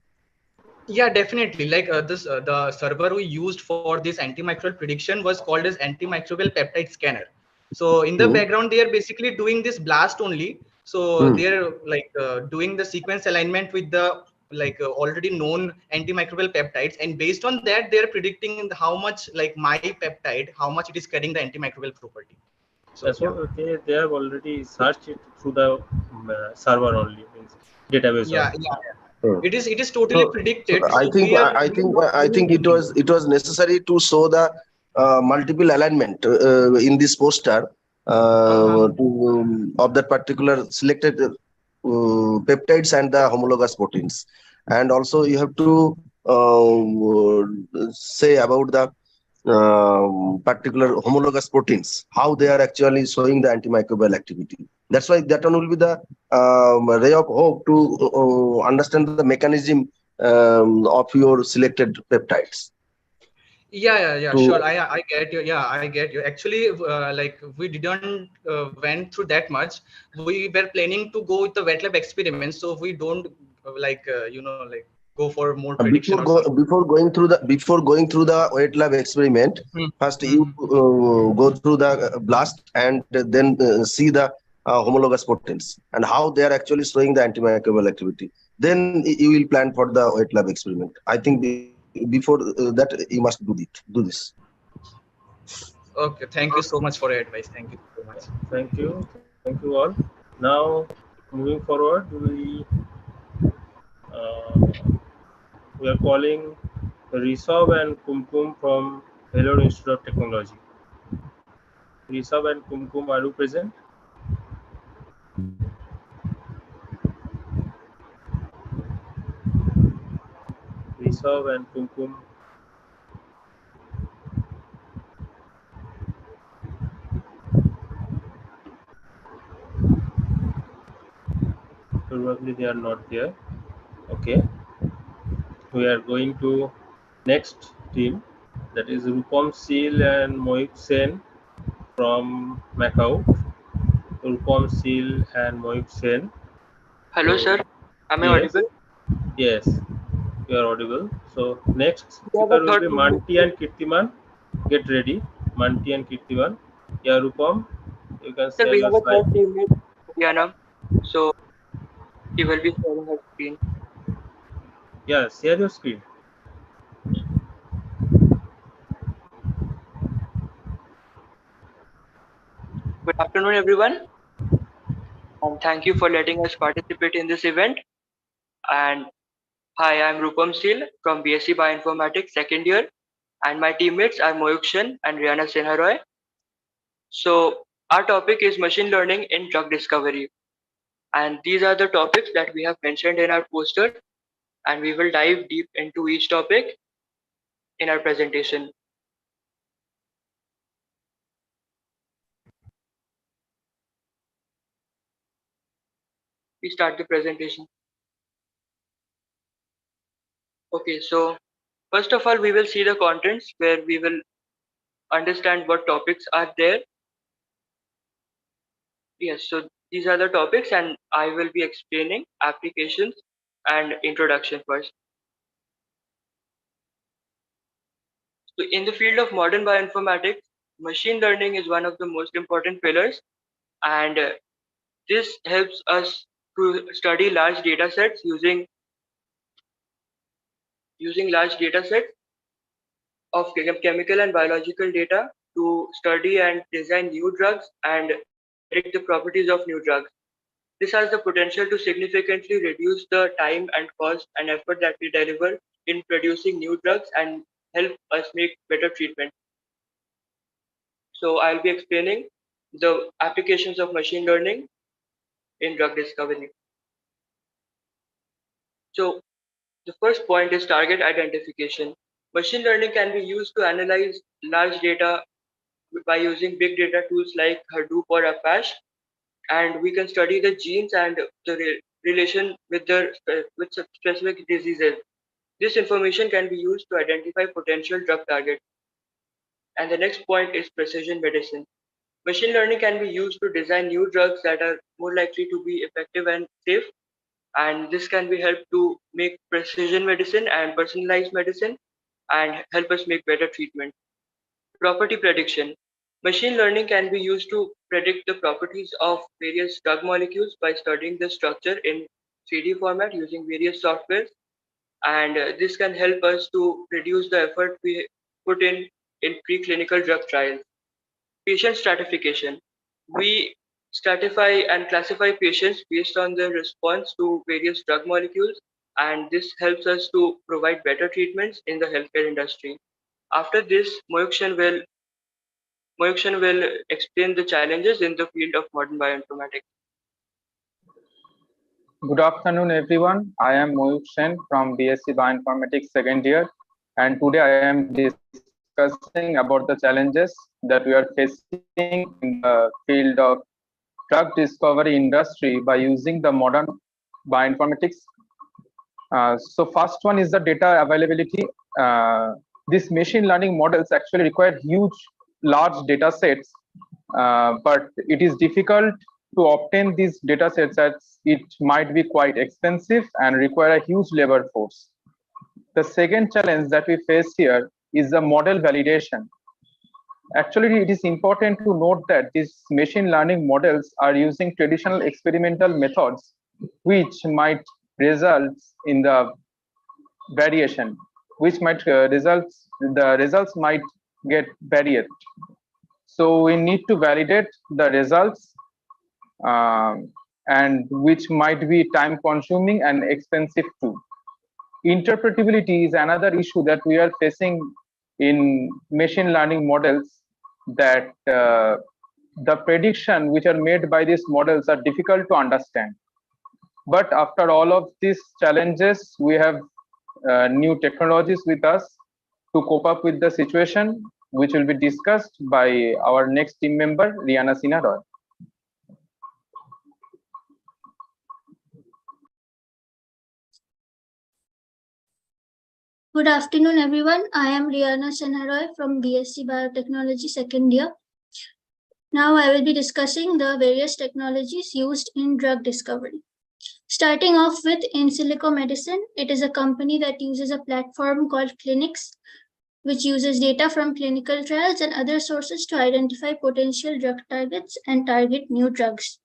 Yeah, definitely. Like this, the server we used for this antimicrobial prediction was called as antimicrobial peptide scanner. So in the Hmm. background, they are basically doing this blast only. So Hmm. they're like doing the sequence alignment with the like already known antimicrobial peptides, and based on that, they're predicting how much like my peptide, how much it is carrying the antimicrobial property. So So yeah, they have already searched it through the server only, means database yeah, only. yeah. Hmm. It is totally So, predicted. I So think we are not I doing think anything. it was necessary to show the multiple alignment in this poster Uh-huh. of that particular selected peptides and the homologous proteins, and also you have to say about the particular homologous proteins, how they are actually showing the antimicrobial activity. That's why that one will be the ray of hope to understand the mechanism of your selected peptides. Yeah, To sure. I get you. Yeah, I get you. Actually, like we didn't went through that much. We were planning to go with the wet lab experiments, so we don't like go for more prediction or something. before going through the wet lab experiment, Hmm. first you Hmm. go through the blast and then see the homologous proteins and how they are actually showing the antimicrobial activity. Then you will plan for the wet lab experiment. I think before that you must do this. Okay. Thank you so much for your advice. Thank you so much. Thank you all. Now, moving forward, uh, we are calling Rishabh and Kumkum from Vellore Institute of Technology. Rishabh and Kumkum, are you present? Rishabh and Kumkum. Probably they are not there. Okay, we are going to next team, that is Rupam Seal and Mohit Sen from Macau. Rupam Seal and Mohit Sen. Hello, So sir. Am I yes, audible? yes, you are audible. So next We have speaker a will third be teammate. Manti and Kirtiman. Get ready, Manti and Kirtiman. Yeah, Rupam, you can Sir, share we your have a slide. third teammate, Diana. So she will be sharing her screen. Yeah, share your screen. Good afternoon, everyone, and thank you for letting us participate in this event. And hi, I'm Rupam Sil from BSc Bioinformatics second year, and my teammates are Moyukshan and Rihanna Sinha. So our topic is machine learning in drug discovery, and these are the topics that we have mentioned in our poster, and we will dive deep into each topic in our presentation. We start the presentation. Okay, so first of all, we will see the contents where we will understand what topics are there. Yes, so these are the topics, and I will be explaining applications and introduction first. So, in the field of modern bioinformatics, machine learning is one of the most important pillars, and this helps us to study large data sets using large data sets of chemical and biological data to study and design new drugs and predict the properties of new drugs. This has the potential to significantly reduce the time and cost and effort that we deliver in producing new drugs and help us make better treatment. So I'll be explaining the applications of machine learning in drug discovery. So the first point is target identification. Machine learning can be used to analyze large data by using big data tools like Hadoop or Apache, and we can study the genes and the relation with with specific diseases. This information can be used to identify potential drug targets. And the next point is precision medicine. Machine learning can be used to design new drugs that are more likely to be effective and safe. And this can be helped to make precision medicine and personalized medicine and help us make better treatment. Property prediction. Machine learning can be used to predict the properties of various drug molecules by studying the structure in 3D format using various softwares. And this can help us to reduce the effort we put in preclinical drug trials. Patient stratification. We stratify and classify patients based on their response to various drug molecules, and this helps us to provide better treatments in the healthcare industry. After this, Moyukshan will explain the challenges in the field of modern bioinformatics. Good afternoon, everyone. I am Moyuk Sen from BSc Bioinformatics second year, and today I am discussing about the challenges that we are facing in the field of drug discovery industry by using the modern bioinformatics. So first one is the data availability. These machine learning models actually require huge, large data sets, but it is difficult to obtain these data sets as it might be quite expensive and require a huge labor force. The second challenge that we face here is the model validation. Actually, it is important to note that these machine learning models are using traditional experimental methods, which might result in the variation, which might the results might get varied. So we need to validate the results, and which might be time consuming and expensive too. Interpretability is another issue that we are facing in machine learning models, that the prediction which are made by these models are difficult to understand. But after all of these challenges, we have new technologies with us to cope up with the situation, which will be discussed by our next team member, Rihanna Sinaroy. Good afternoon, everyone. I am Rihanna Sinaroy from BSc Biotechnology second year. Now I will be discussing the various technologies used in drug discovery. Starting off with in silico medicine, it is a company that uses a platform called Clinics, which uses data from clinical trials and other sources to identify potential drug targets and target new drugs.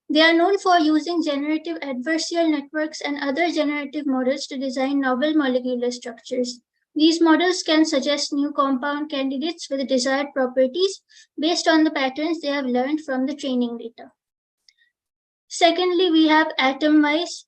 They are known for using generative adversarial networks and other generative models to design novel molecular structures. These models can suggest new compound candidates with desired properties based on the patterns they have learned from the training data. Secondly, we have Atomwise.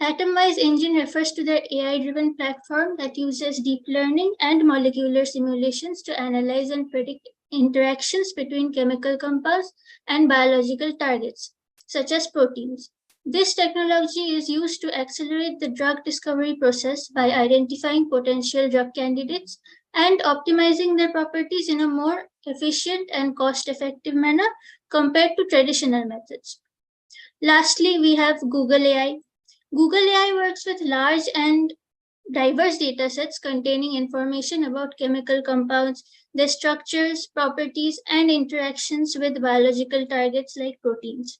Atomwise engine refers to their AI-driven platform that uses deep learning and molecular simulations to analyze and predict interactions between chemical compounds and biological targets, such as proteins. This technology is used to accelerate the drug discovery process by identifying potential drug candidates and optimizing their properties in a more efficient and cost-effective manner compared to traditional methods. Lastly, we have Google AI. Google AI works with large and diverse datasets containing information about chemical compounds, their structures, properties, and interactions with biological targets like proteins.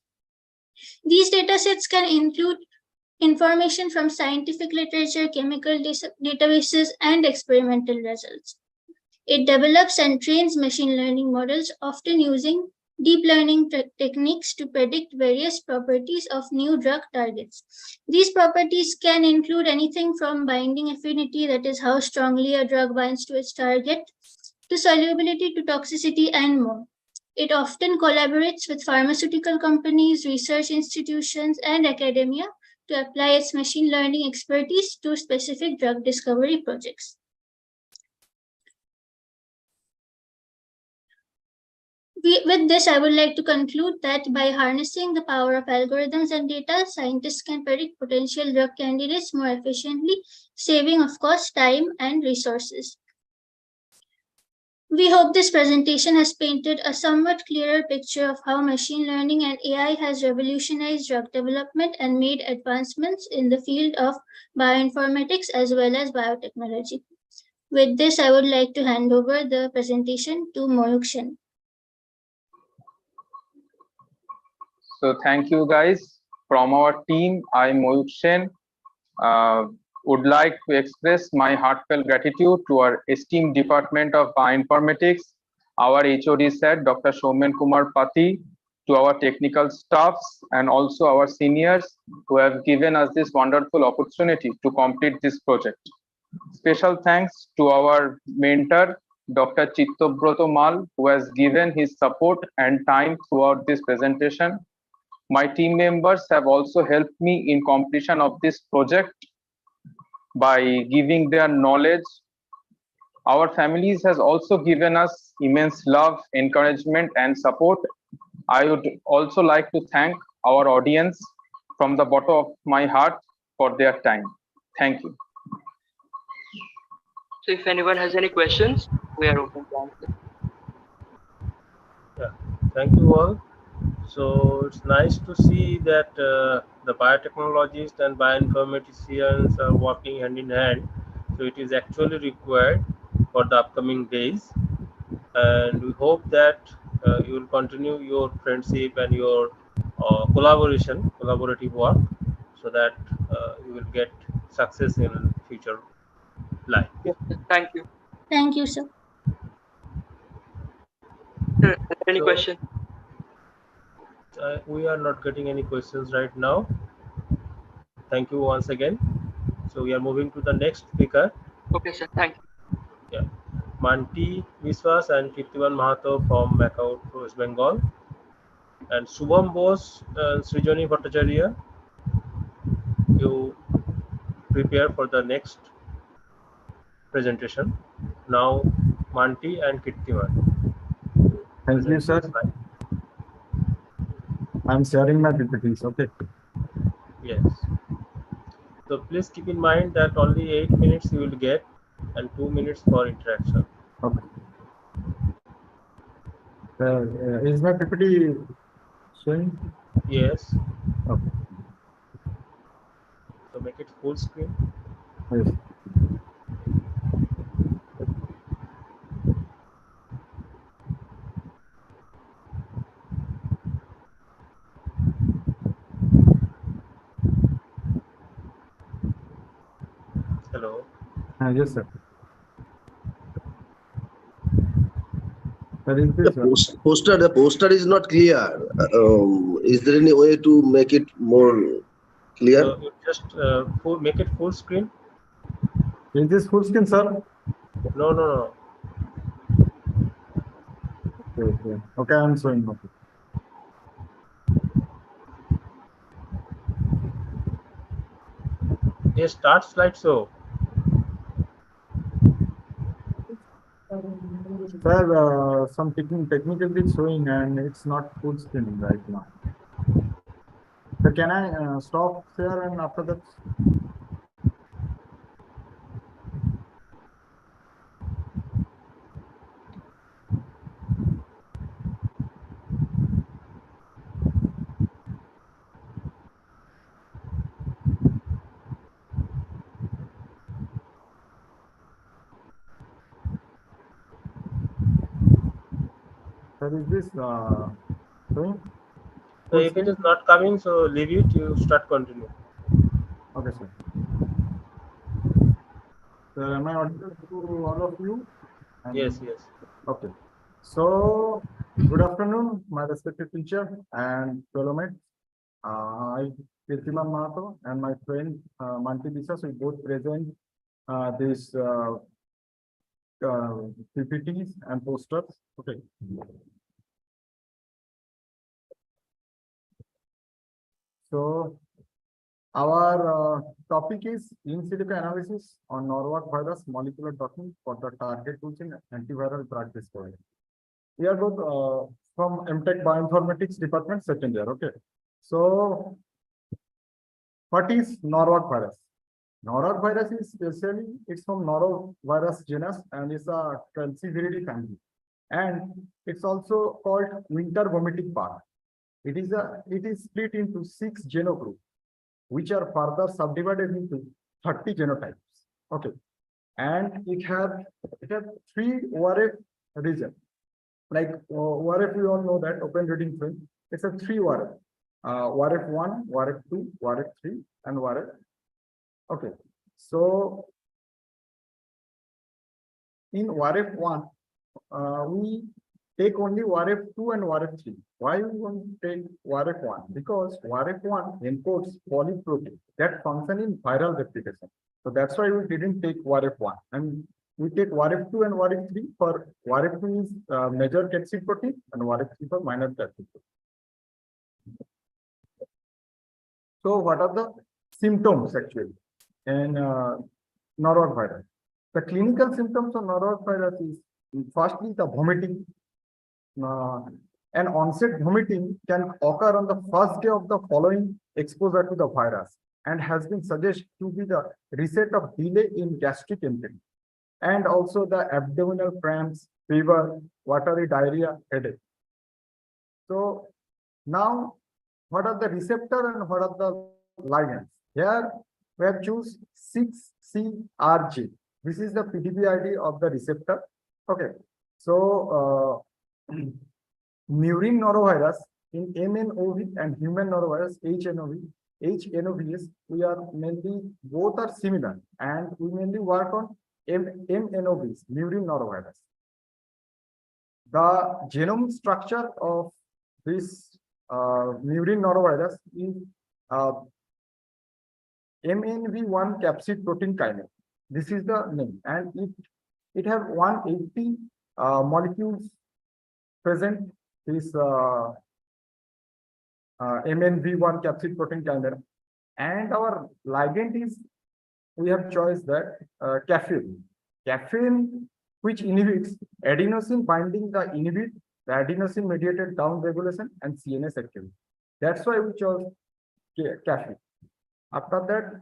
These datasets can include information from scientific literature, chemical databases, and experimental results. It develops and trains machine learning models, often using deep learning techniques to predict various properties of new drug targets. These properties can include anything from binding affinity, that is, how strongly a drug binds to its target, to solubility, to toxicity, and more. It often collaborates with pharmaceutical companies, research institutions, and academia to apply its machine learning expertise to specific drug discovery projects. With this, I would like to conclude that by harnessing the power of algorithms and data, scientists can predict potential drug candidates more efficiently, saving, of course, time and resources. We hope this presentation has painted a somewhat clearer picture of how machine learning and AI has revolutionized drug development and made advancements in the field of bioinformatics as well as biotechnology. With this, I would like to hand over the presentation to Moyuk Shen. So thank you guys. From our team, I, Moyuk Sen, would like to express my heartfelt gratitude to our esteemed Department of Bioinformatics, our HOD said, Dr. Somen Kumar Pati, to our technical staffs, and also our seniors who have given us this wonderful opportunity to complete this project. Special thanks to our mentor, Dr. Chittobroto Mal, who has given his support and time throughout this presentation. My team members have also helped me in completion of this project by giving their knowledge. Our families has also given us immense love, encouragement, and support. I would also like to thank our audience from the bottom of my heart for their time. Thank you. So if anyone has any questions, we are open to answer. Yeah, thank you all. So it's nice to see that the biotechnologists and bioinformaticians are working hand in hand. So it is actually required for the upcoming days, and we hope that you will continue your friendship and your collaborative work, so that you will get success in future life. Yes, thank you. Thank you, sir. Sir, any So, question? we are not getting any questions right now. Thank you once again. So we are moving to the next speaker. Okay, sir. Thank you. Yeah, Manti Biswas and Kirtivan Mahato from Macau, West Bengal, and Subham Bose and Srijani Bhattacharya. You prepare for the next presentation. Now, Manti and Kirtivan. Thank you, sir. I'm sharing my PPTs. Okay. Yes. So please keep in mind that only 8 minutes you will get and 2 minutes for interaction. Okay. Is my PPT showing? Yes. Okay. So make it full screen. Yes. Hello. Yes, sir. Is this The poster is not clear. Is there any way to make it more clear? So you just make it full screen. Is this full screen, sir? No. Okay. Okay, I'm showing. Okay. Yes, start slideshow. Sir, some technical is showing and it's not full screen right now. So can I stop share and after that? Sir, is this showing? So if it is not coming, so leave it. You start continue. Okay, sir. So am I audible to all of you? Yes. Okay. So good afternoon, my respected teacher and fellow mates. I, Kirtiman Mahato, and my friend Manti Biswas, we both present these PPTs and posters. Okay. So our topic is in silico analysis on Norwalk virus molecular docking for the target tools in antiviral drug discovery. We are both from MTech Bioinformatics Department, second year. Okay. So what is Norwalk virus? Norovirus is especially, it's from norovirus genus and it's a calciviridi family. And it's also called winter vomiting bug. It is split into 6 genogroups, which are further subdivided into 30 genotypes. Okay. And it has 3 ORF region. Like ORF, we all know that open reading frame. It's a 3 ORF. ORF1, ORF2, ORF3, and ORF. Okay. So in ORF1, we take only ORF2 and ORF3. Why we want to take ORF1? Because ORF1 encodes polyprotein that function in viral replication. So that's why we didn't take ORF1. And we take ORF2 and ORF3 for ORF2 is major capsid protein and ORF3 for minor capsid protein. So what are the symptoms actually in norovirus? The clinical symptoms of norovirus is firstly the vomiting. An onset vomiting can occur on the first day of the following exposure to the virus and has been suggested to be the reset of delay in gastric emptying, and also the abdominal cramps, fever, watery diarrhea, headache. So now, what are the receptor and what are the ligands? Here we have choose 6CRG. This is the PDB-ID of the receptor. Okay, so murine norovirus in MNOV and human norovirus HNOVs, we are mainly, both are similar, and we mainly work on MNOVs, murine norovirus. The genome structure of this murine norovirus is MNV1 capsid protein kinase. This is the name, and it has 180 molecules present. This MNV1 capsid protein kinase, and our ligand is, we have choice that caffeine, which inhibits adenosine binding, the adenosine mediated down regulation and CNS activity. That's why we chose caffeine. After that,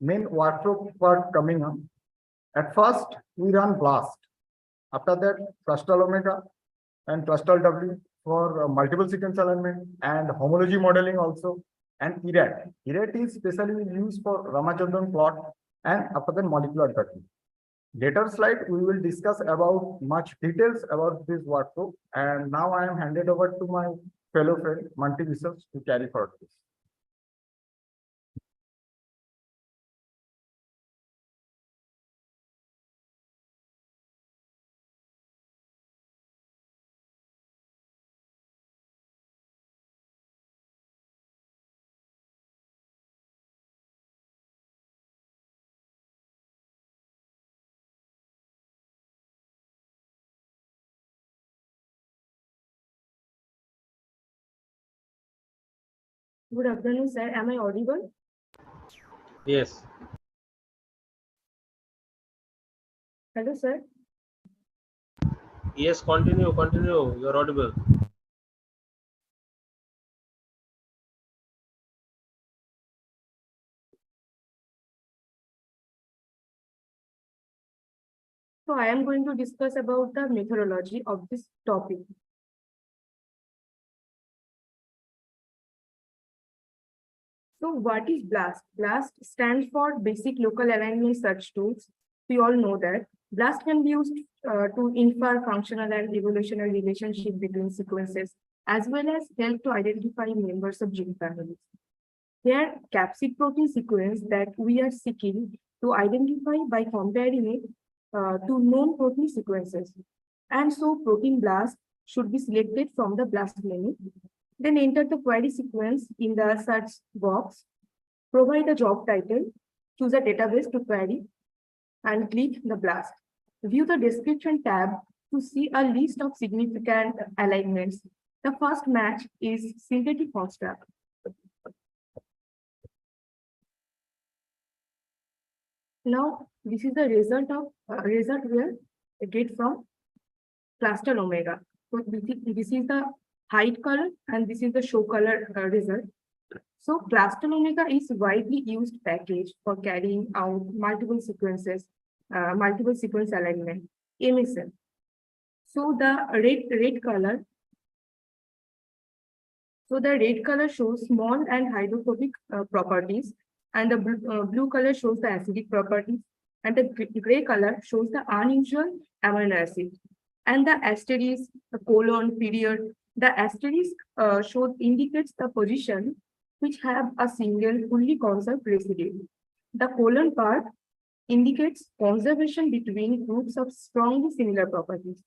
main workflow part coming up. At first, we run BLAST. After that, cluster omega and cluster W for multiple sequence alignment and homology modeling also, and ERAT. ERAT is specially used for Ramachandran plot, and after that molecular tracking. Later slide, we will discuss about much details about this workflow. And now I am handed over to my fellow friend, Manti Research, to carry forward this. Good afternoon, sir. Am I audible? Yes. Hello, sir. Yes, continue. You're audible. So I am going to discuss about the methodology of this topic. So what is BLAST? BLAST stands for Basic Local Alignment Search Tools. We all know that. BLAST can be used to infer functional and evolutionary relationship between sequences, as well as help to identify members of gene families. Here, capsid protein sequence that we are seeking to identify by comparing it to known protein sequences. And so protein BLAST should be selected from the BLAST menu. Then enter the query sequence in the search box, provide a job title, choose a database to query, and click the BLAST. View the description tab to see a list of significant alignments. The first match is synthetic construct. Now, this is the result we get from cluster omega. So this is the hide color and this is the show color result. So cluster omega is widely used package for carrying out multiple sequences, multiple sequence alignment, MSL. So the red color, shows small and hydrophobic properties, and the blue color shows the acidic properties, and the gray color shows the unusual amino acid. And the asterisk, the colon, period, the asterisk indicates the position which have a single fully conserved residue. The colon part indicates conservation between groups of strongly similar properties.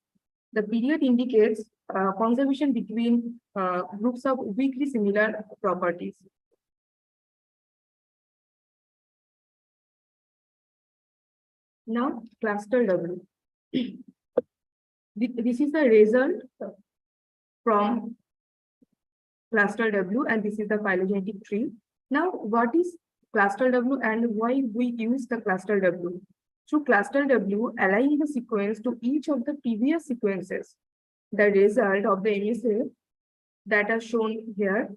The period indicates conservation between groups of weakly similar properties. Now, cluster W. This is the result from cluster W, and this is the phylogenetic tree. Now, what is cluster W and why we use the cluster W? Through cluster W, align the sequence to each of the previous sequences. The result of the MSA that are shown here,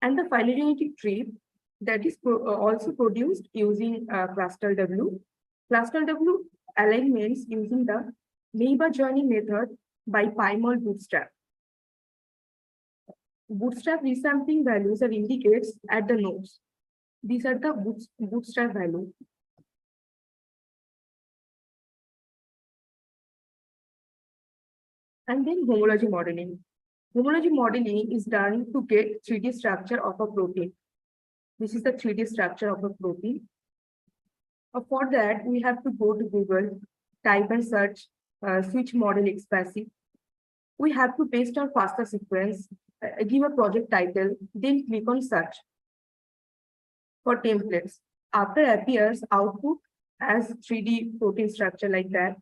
and the phylogenetic tree that is also produced using cluster W. Cluster W alignments using the neighbor journey method by Pymol bootstrap. Bootstrap resampling values are indicates at the nodes. These are the bootstrap values. And then homology modeling. Homology modeling is done to get 3D structure of a protein. This is the 3D structure of a protein. For that, we have to go to Google, type and search switch model XPassive. We have to paste our FASTA sequence, give a project title, then click on search for templates. After appears output as 3D protein structure like that,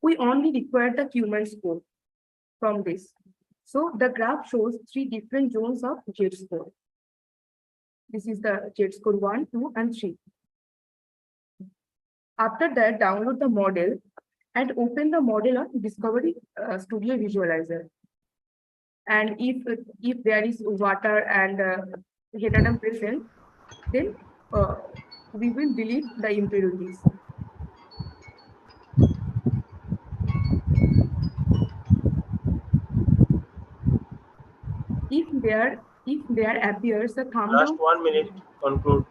we only require the Q-man score from this. So the graph shows 3 different zones of Z score. This is the Z score 1, 2, and 3. After that, download the model and open the model on Discovery Studio Visualizer. And if there is water and heteronym present, then we will delete the impurities. If there appears a thumb Last down. 1 minute, conclude.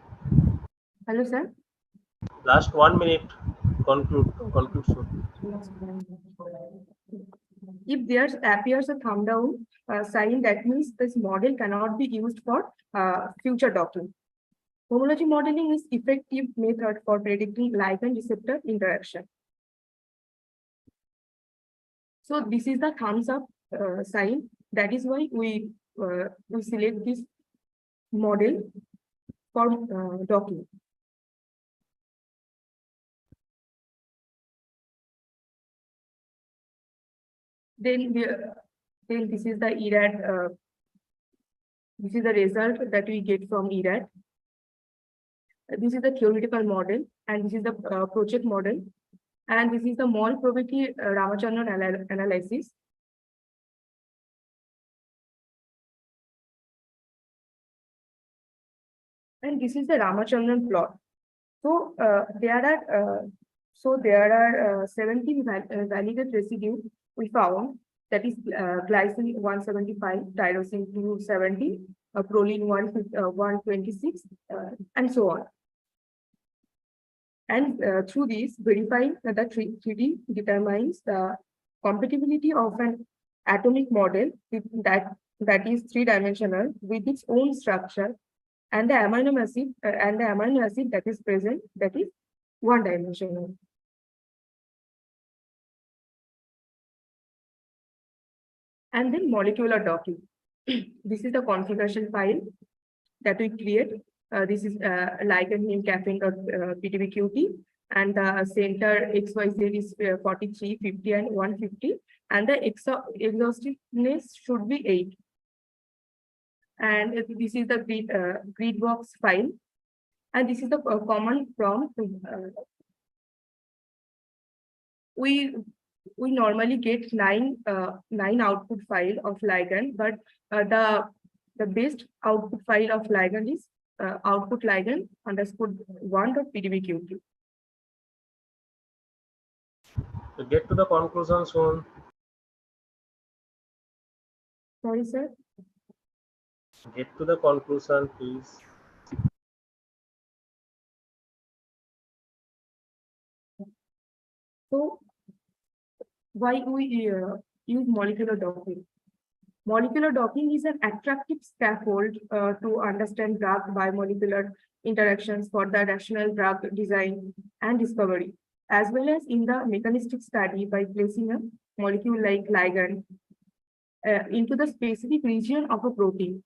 Hello, sir. Last 1 minute, conclude soon. If there appears a thumb down sign, that means this model cannot be used for future docking. Homology modeling is effective method for predicting ligand receptor interaction. So this is the thumbs up sign. That is why we select this model for docking. Then this is the ERAD. This is the result that we get from ERAD. This is the theoretical model, and this is the project model, and this is the mole probability Ramachandran analysis. And this is the Ramachandran plot. So there are 17 validated residue we found, that is glycine 175, tyrosine 270, proline 126, and so on. And through this, verifying that the 3D determines the compatibility of an atomic model that is three-dimensional with its own structure, and the amino acid that is present, that is one-dimensional. And then molecular docking. This is the configuration file that we create. This is ligand name caffeine.pdbqt, and the center XYZ is 43, 50, and 150, and the exhaustiveness should be 8. And this is the grid box file, and this is the command prompt. We normally get nine output file of ligand, but The best output file of ligand is output ligand underscore 1.pdbqt. So get to the conclusion soon. Sorry, sir. Get to the conclusion, please. So, why we use molecular docking? Molecular docking is an attractive scaffold to understand drug biomolecular interactions for the rational drug design and discovery, as well as in the mechanistic study by placing a molecule like ligand into the specific region of a protein.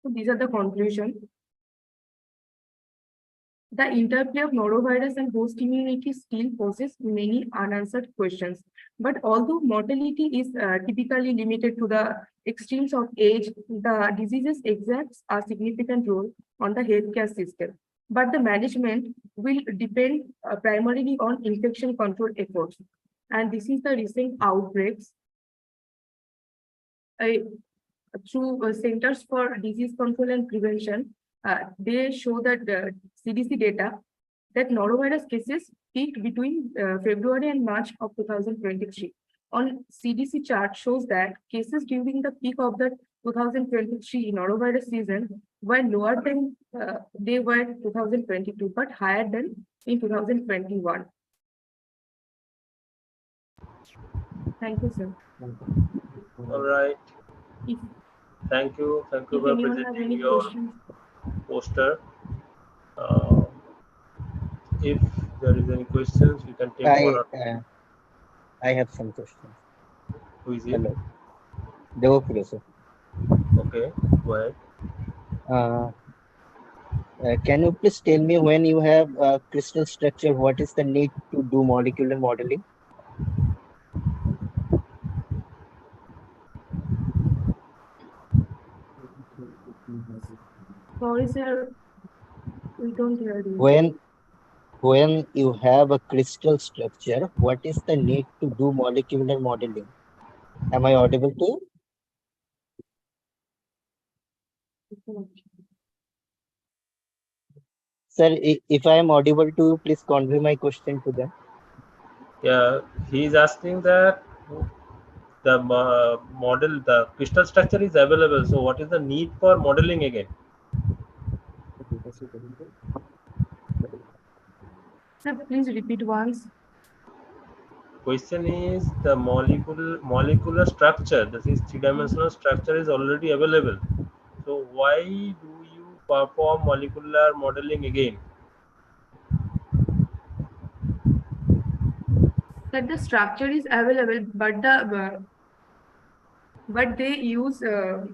So these are the conclusions. The interplay of norovirus and host immunity still poses many unanswered questions. But although mortality is typically limited to the extremes of age, the diseases exerts a significant role on the healthcare system. But the management will depend primarily on infection control efforts. And this is the recent outbreaks through Centers for Disease Control and Prevention. They show that CDC data that norovirus cases peaked between February and March of 2023. On CDC chart shows that cases during the peak of the 2023 norovirus season were lower than they were 2022, but higher than in 2021. Thank you, sir. All right. Thank you. Thank you for presenting your poster. If there is any questions, we can take one or two. I have some questions. Who is it? Hello. Devapriya, sir. Okay, go ahead. Can you please tell me when you have crystal structure, what is the need to do molecular modeling? Sorry, sir. We don't hear you. When you have a crystal structure, what is the need to do molecular modeling? Am I audible to you? Sir, if I am audible to you, please convey my question to them. Yeah, he is asking that the model, the crystal structure is available. So what is the need for modeling again? Sir, please repeat once. Question is the molecular structure, that is three-dimensional structure, is already available. So why do you perform molecular modeling again? That the structure is available, but they use the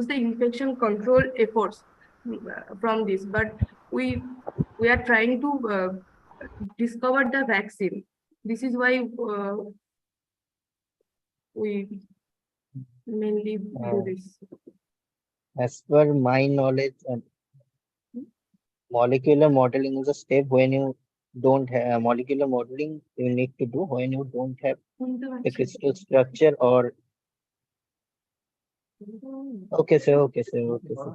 infection control efforts from this. But we are trying to discover the vaccine. This is why we mainly do this. As per my knowledge, molecular modeling is a step when you don't have molecular modeling you need to do when you don't have the crystal structure or okay sir,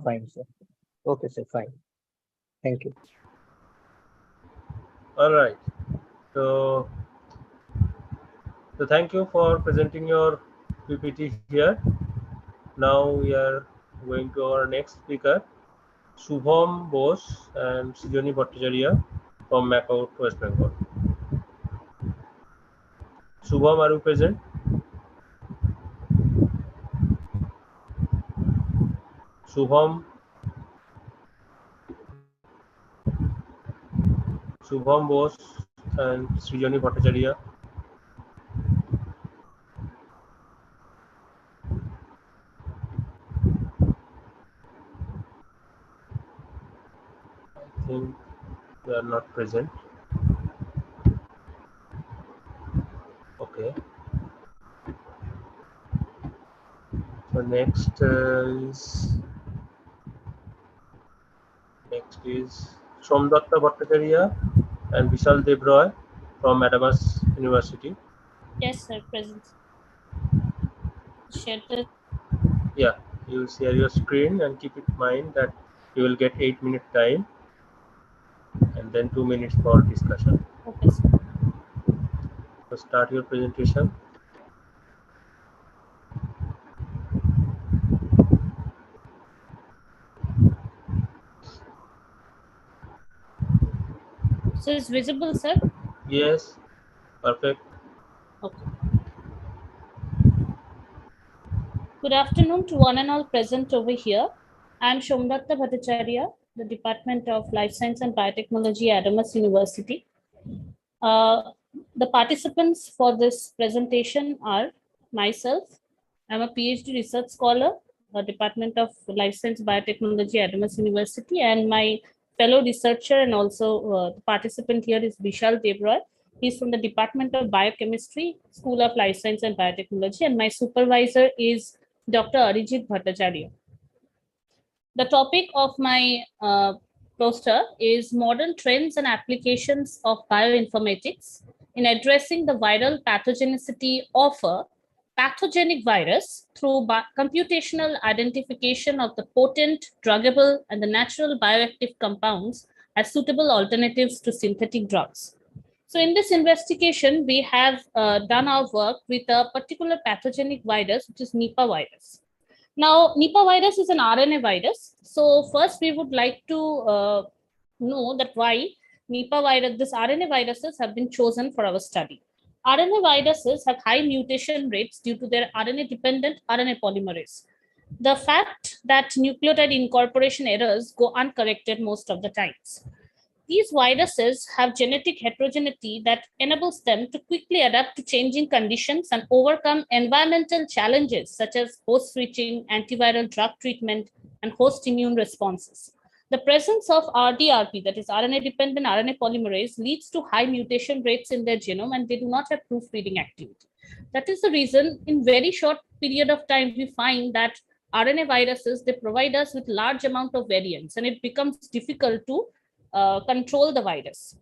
fine sir. Okay sir, fine. Thank you. All right. So thank you for presenting your PPT here. Now we are going to our next speaker, Shubham Bose and Srijani Bhattacharya from Macau, West Bengal. Shubham, are you present? Shubham Bose and Srijani Bhattacharya. I think they are not present. Okay. So next is Somdatta Bhattacharya and Vishal Devroy from Adamas University. Yes, sir, present. Share the Yeah, you share your screen and keep in mind that you will get 8 minute time and then 2 minutes for discussion. okay, sir. So start your presentation. So it's visible, sir? Yes, perfect. Okay. Good afternoon to one and all present over here. I'm Shomdatta Bhattacharya, the Department of Life Science and Biotechnology at Adamas University. Uh, the participants for this presentation are myself. I'm a PhD research scholar, Department of Life Science Biotechnology at Adamas University, and my fellow researcher and also the participant here is Vishal Devroy. He's from the Department of Biochemistry, School of Life Science and Biotechnology, and my supervisor is Dr. Arijit Bhattacharya. The topic of my poster is modern trends and applications of bioinformatics in addressing the viral pathogenicity of a pathogenic virus through computational identification of the potent, druggable, and the natural bioactive compounds as suitable alternatives to synthetic drugs. So in this investigation, we have done our work with a particular pathogenic virus, which is Nipah virus. Now, Nipah virus is an RNA virus. So first we would like to know that why Nipah virus, this RNA viruses have been chosen for our study. RNA viruses have high mutation rates due to their RNA-dependent RNA polymerase. The fact that nucleotide incorporation errors go uncorrected most of the times. These viruses have genetic heterogeneity that enables them to quickly adapt to changing conditions and overcome environmental challenges such as host switching, antiviral drug treatment, and host immune responses. The presence of RDRP, that is RNA-dependent RNA polymerase, leads to high mutation rates in their genome, and they do not have proofreading activity. That is the reason in very short period of time, we find that RNA viruses, they provide us with large amount of variants, and it becomes difficult to control the virus.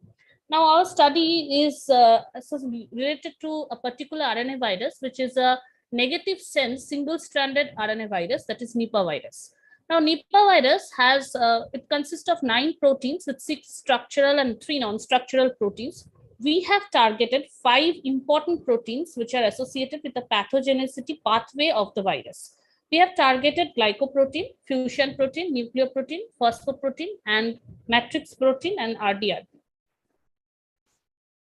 Now, our study is related to a particular RNA virus, which is a negative sense single-stranded RNA virus, that is Nipah virus. Now, Nipah virus has, it consists of 9 proteins with 6 structural and 3 non-structural proteins. We have targeted 5 important proteins which are associated with the pathogenicity pathway of the virus. We have targeted glycoprotein, fusion protein, nucleoprotein, phosphoprotein, and matrix protein, and RDRP.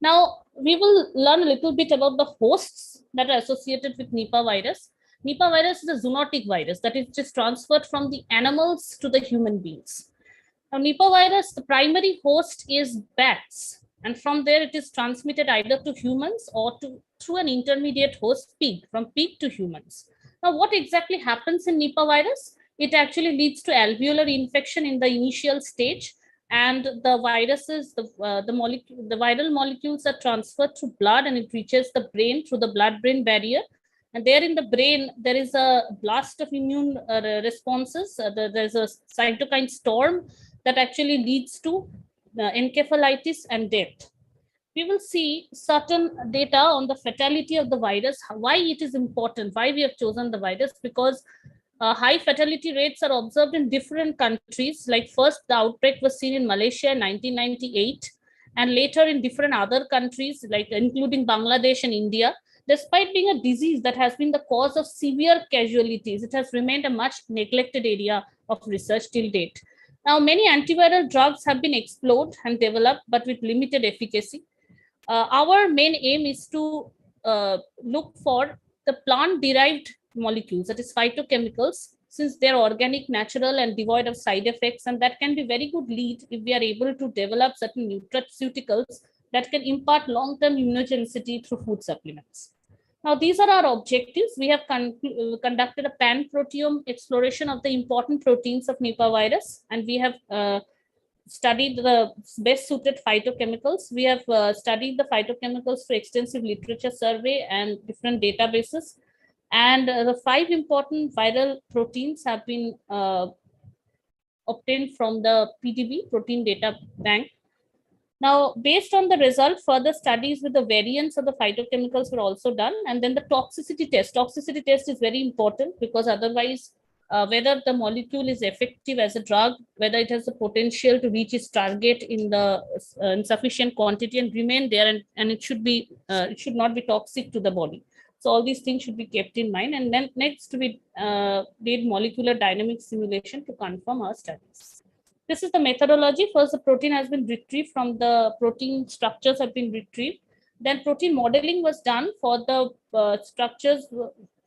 Now, we will learn a little bit about the hosts that are associated with Nipah virus. Nipah virus is a zoonotic virus that is just transferred from the animals to the human beings. Now, Nipah virus, the primary host is bats, and from there it is transmitted either to humans or through an intermediate host, pig, from pig to humans. Now, what exactly happens in Nipah virus? It actually leads to alveolar infection in the initial stage, and the viruses, the viral molecules are transferred through blood, and it reaches the brain through the blood-brain barrier. And there in the brain, there is a blast of immune responses. There's a cytokine storm that actually leads to encephalitis and death. We will see certain data on the fatality of the virus, why it is important, why we have chosen the virus, because high fatality rates are observed in different countries. Like first, the outbreak was seen in Malaysia in 1998, and later in different other countries, like including Bangladesh and India. Despite being a disease that has been the cause of severe casualties, it has remained a much neglected area of research till date. Now, many antiviral drugs have been explored and developed, but with limited efficacy. Our main aim is to look for the plant-derived molecules, that is phytochemicals, since they're organic, natural, and devoid of side effects, and that can be very good lead if we are able to develop certain nutraceuticals that can impart long-term immunogenicity through food supplements. Now, these are our objectives. We have conducted a pan-proteome exploration of the important proteins of Nipah virus, and we have studied the best suited phytochemicals. We have studied the phytochemicals through extensive literature survey and different databases. And the 5 important viral proteins have been obtained from the PDB, Protein Data Bank. Now, based on the result, further studies with the variants of the phytochemicals were also done. And then the toxicity test. Toxicity test is very important because otherwise, whether the molecule is effective as a drug, whether it has the potential to reach its target in the in sufficient quantity and remain there, and it should not be toxic to the body. So all these things should be kept in mind. And then next we did molecular dynamic simulation to confirm our studies. This is the methodology. First, the protein has been retrieved from the protein structures have been retrieved. Then protein modeling was done for the structures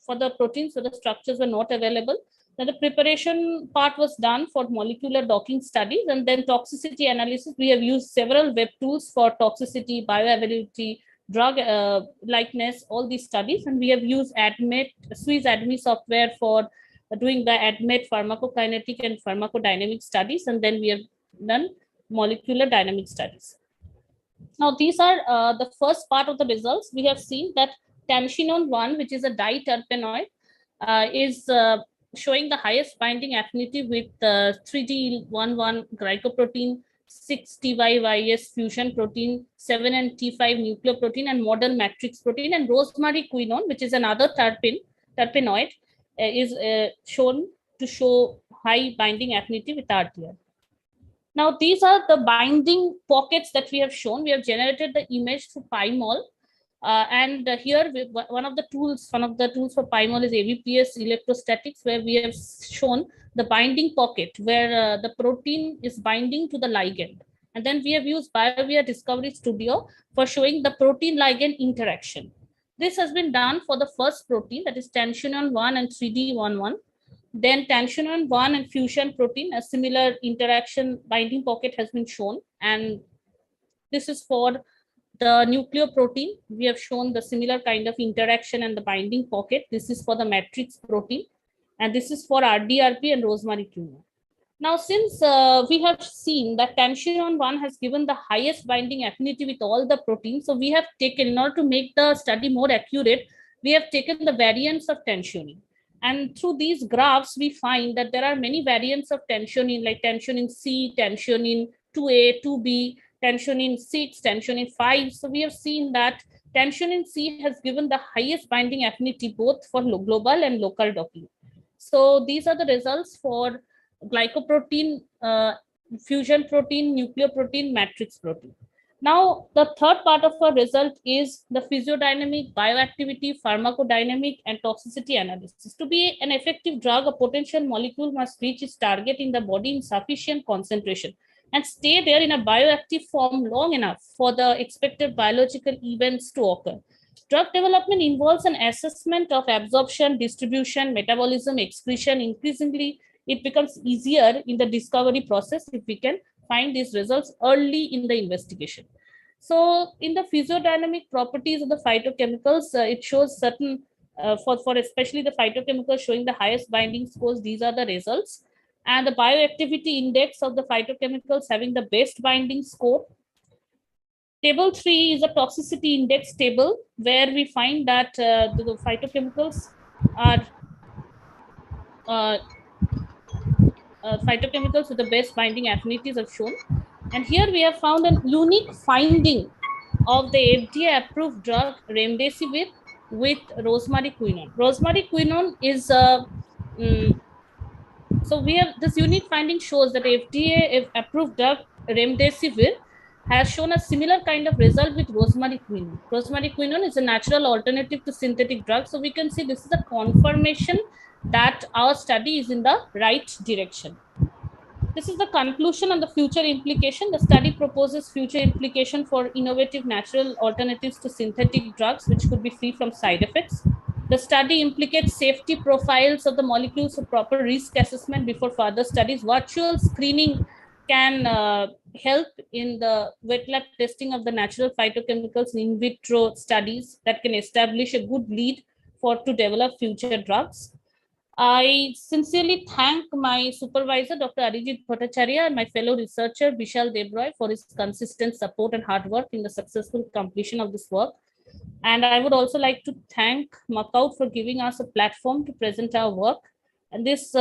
for the proteins, so the structures were not available. Then the preparation part was done for molecular docking studies, and then toxicity analysis. We have used several web tools for toxicity, bioavailability, drug likeness, all these studies, and we have used Swiss ADME software for doing the ADMET pharmacokinetic and pharmacodynamic studies, and then we have done molecular dynamic studies. Now, these are the first part of the results. We have seen that tensionone 1, which is a diterpenoid, is showing the highest binding affinity with 3D11 glycoprotein, 6-TYYS fusion protein, 7 and T5 nucleoprotein, and modern matrix protein, and rosemary quinone, which is another terpenoid, is shown to show high binding affinity with RTR. Now, these are the binding pockets that we have shown. We have generated the image through PyMol. And here, one of the tools for PyMol is AVPS electrostatics, where we have shown the binding pocket where the protein is binding to the ligand. And then we have used BioVia Discovery Studio for showing the protein ligand interaction. This has been done for the first protein, that is tensionone 1 and 3D11. Then tensionone 1 and fusion protein, a similar interaction binding pocket has been shown. And this is for the nucleoprotein. We have shown the similar kind of interaction and the binding pocket. This is for the matrix protein. And this is for RDRP and rosemary quinone. Now, since we have seen that tensionone 1 has given the highest binding affinity with all the proteins, so we have taken, in order to make the study more accurate, we have taken the variants of tensionin. And through these graphs, we find that there are many variants of tensionin, like tensionin C, tensionin 2A, 2B, tensionin 6, tensionin 5. So we have seen that tensionin C has given the highest binding affinity both for global and local docking. So these are the results for glycoprotein, fusion protein, nucleoprotein, matrix protein. Now, the third part of our result is the physiodynamic, bioactivity, pharmacodynamic, and toxicity analysis. To be an effective drug, a potential molecule must reach its target in the body in sufficient concentration and stay there in a bioactive form long enough for the expected biological events to occur. Drug development involves an assessment of absorption, distribution, metabolism, excretion. Increasingly, it becomes easier in the discovery process if we can find these results early in the investigation. So in the physiodynamic properties of the phytochemicals, it shows certain, for especially the phytochemicals showing the highest binding scores, these are the results. And the bioactivity index of the phytochemicals having the best binding score. Table 3 is a toxicity index table where we find that the phytochemicals are phytochemicals with the best binding affinities are shown. And here we have found a unique finding of the FDA-approved drug remdesivir with rosemary quinone. Rosemary quinone is so we have this unique finding shows that FDA-approved drug remdesivir has shown a similar kind of result with rosemary quinone. Rosemary quinone is a natural alternative to synthetic drugs. So we can see this is a confirmation that our study is in the right direction. This is the conclusion on the future implication. The study proposes future implication for innovative natural alternatives to synthetic drugs, which could be free from side effects. The study implicates safety profiles of the molecules for proper risk assessment before further studies. Virtual screening can help in the wet lab testing of the natural phytochemicals in vitro studies that can establish a good lead to develop future drugs. I sincerely thank my supervisor, Dr. Arijit Bhattacharya, and my fellow researcher, Vishal Devroy, for his consistent support and hard work in the successful completion of this work. And I would also like to thank Macaut for giving us a platform to present our work. And this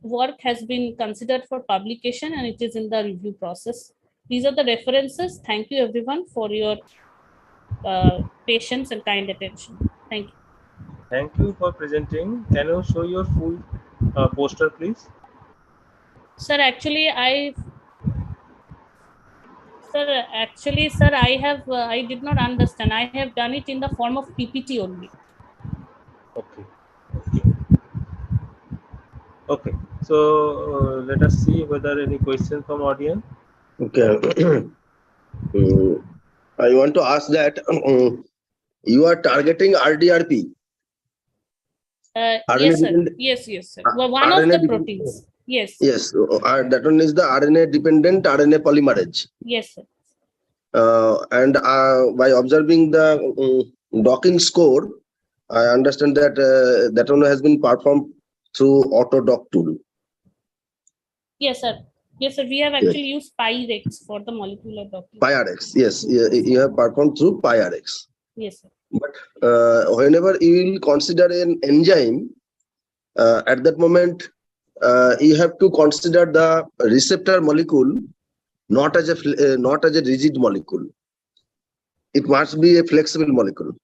work has been considered for publication and it is in the review process. These are the references. Thank you everyone for your patience and kind attention. Thank you. Thank you for presenting. Can you show your full poster, please? Sir, actually, I did not understand. I have done it in the form of PPT only. Okay. Okay. So let us see whether any questions from audience. Okay. I want to ask that you are targeting RDRP. Yes, sir. Yes, sir. Well, one of the proteins. Yes. Yes, that one is the RNA dependent RNA polymerase. Yes, sir. And by observing the docking score, I understand that that one has been performed through AutoDock tool. Yes, sir. Yes, sir. We have actually used PyRex for the molecular docking. PyRx, yes, you have performed through PyRx. Yes, sir. But whenever you will consider an enzyme, at that moment, you have to consider the receptor molecule not as a rigid molecule. It must be a flexible molecule.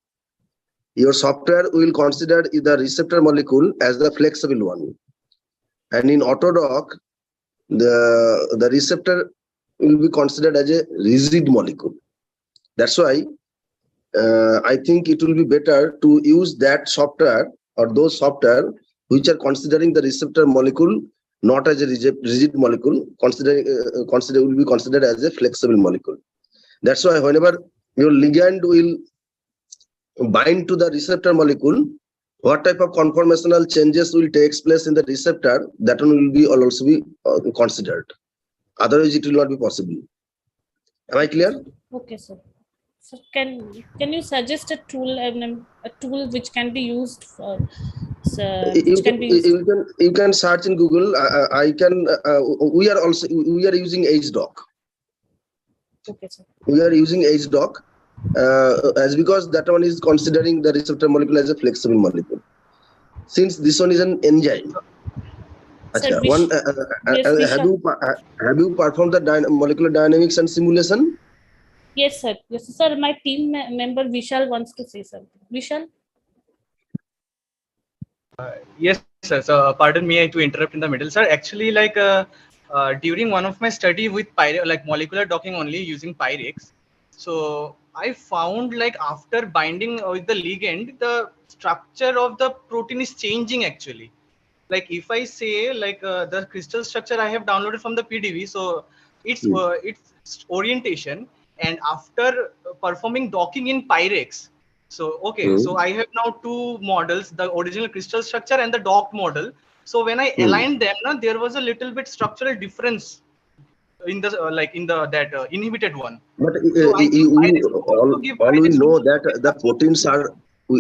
Your software will consider the receptor molecule as the flexible one, and in AutoDock, the receptor will be considered as a rigid molecule. That's why I think it will be better to use that software or those software which are considering the receptor molecule not as a rigid molecule, will be considered as a flexible molecule. That's why whenever your ligand will bind to the receptor molecule, what type of conformational changes will take place in the receptor, that one will also be considered. Otherwise, it will not be possible. Am I clear? Okay, sir. So can you suggest a tool which can be used for You can search in Google. I can. We are using HDoc. Okay, sir. We are using HDoc as because that one is considering the receptor molecule as a flexible molecule. Since this one is an enzyme. Sir, have you performed the molecular dynamics and simulation? Yes, sir. Yes, sir. My team member Vishal wants to say something. Vishal? Yes, sir. So pardon me to interrupt in the middle, sir. Actually, like during one of my study with molecular docking only using Pyrex, so I found like after binding with the ligand, the structure of the protein is changing actually. Like if I say like the crystal structure I have downloaded from the PDV, so it's orientation, and after performing docking in Pyrex, so okay, so I have now two models, the original crystal structure and the docked model. So when I aligned them, there was a little bit structural difference in the that inhibited one. But So I think all we know that the proteins are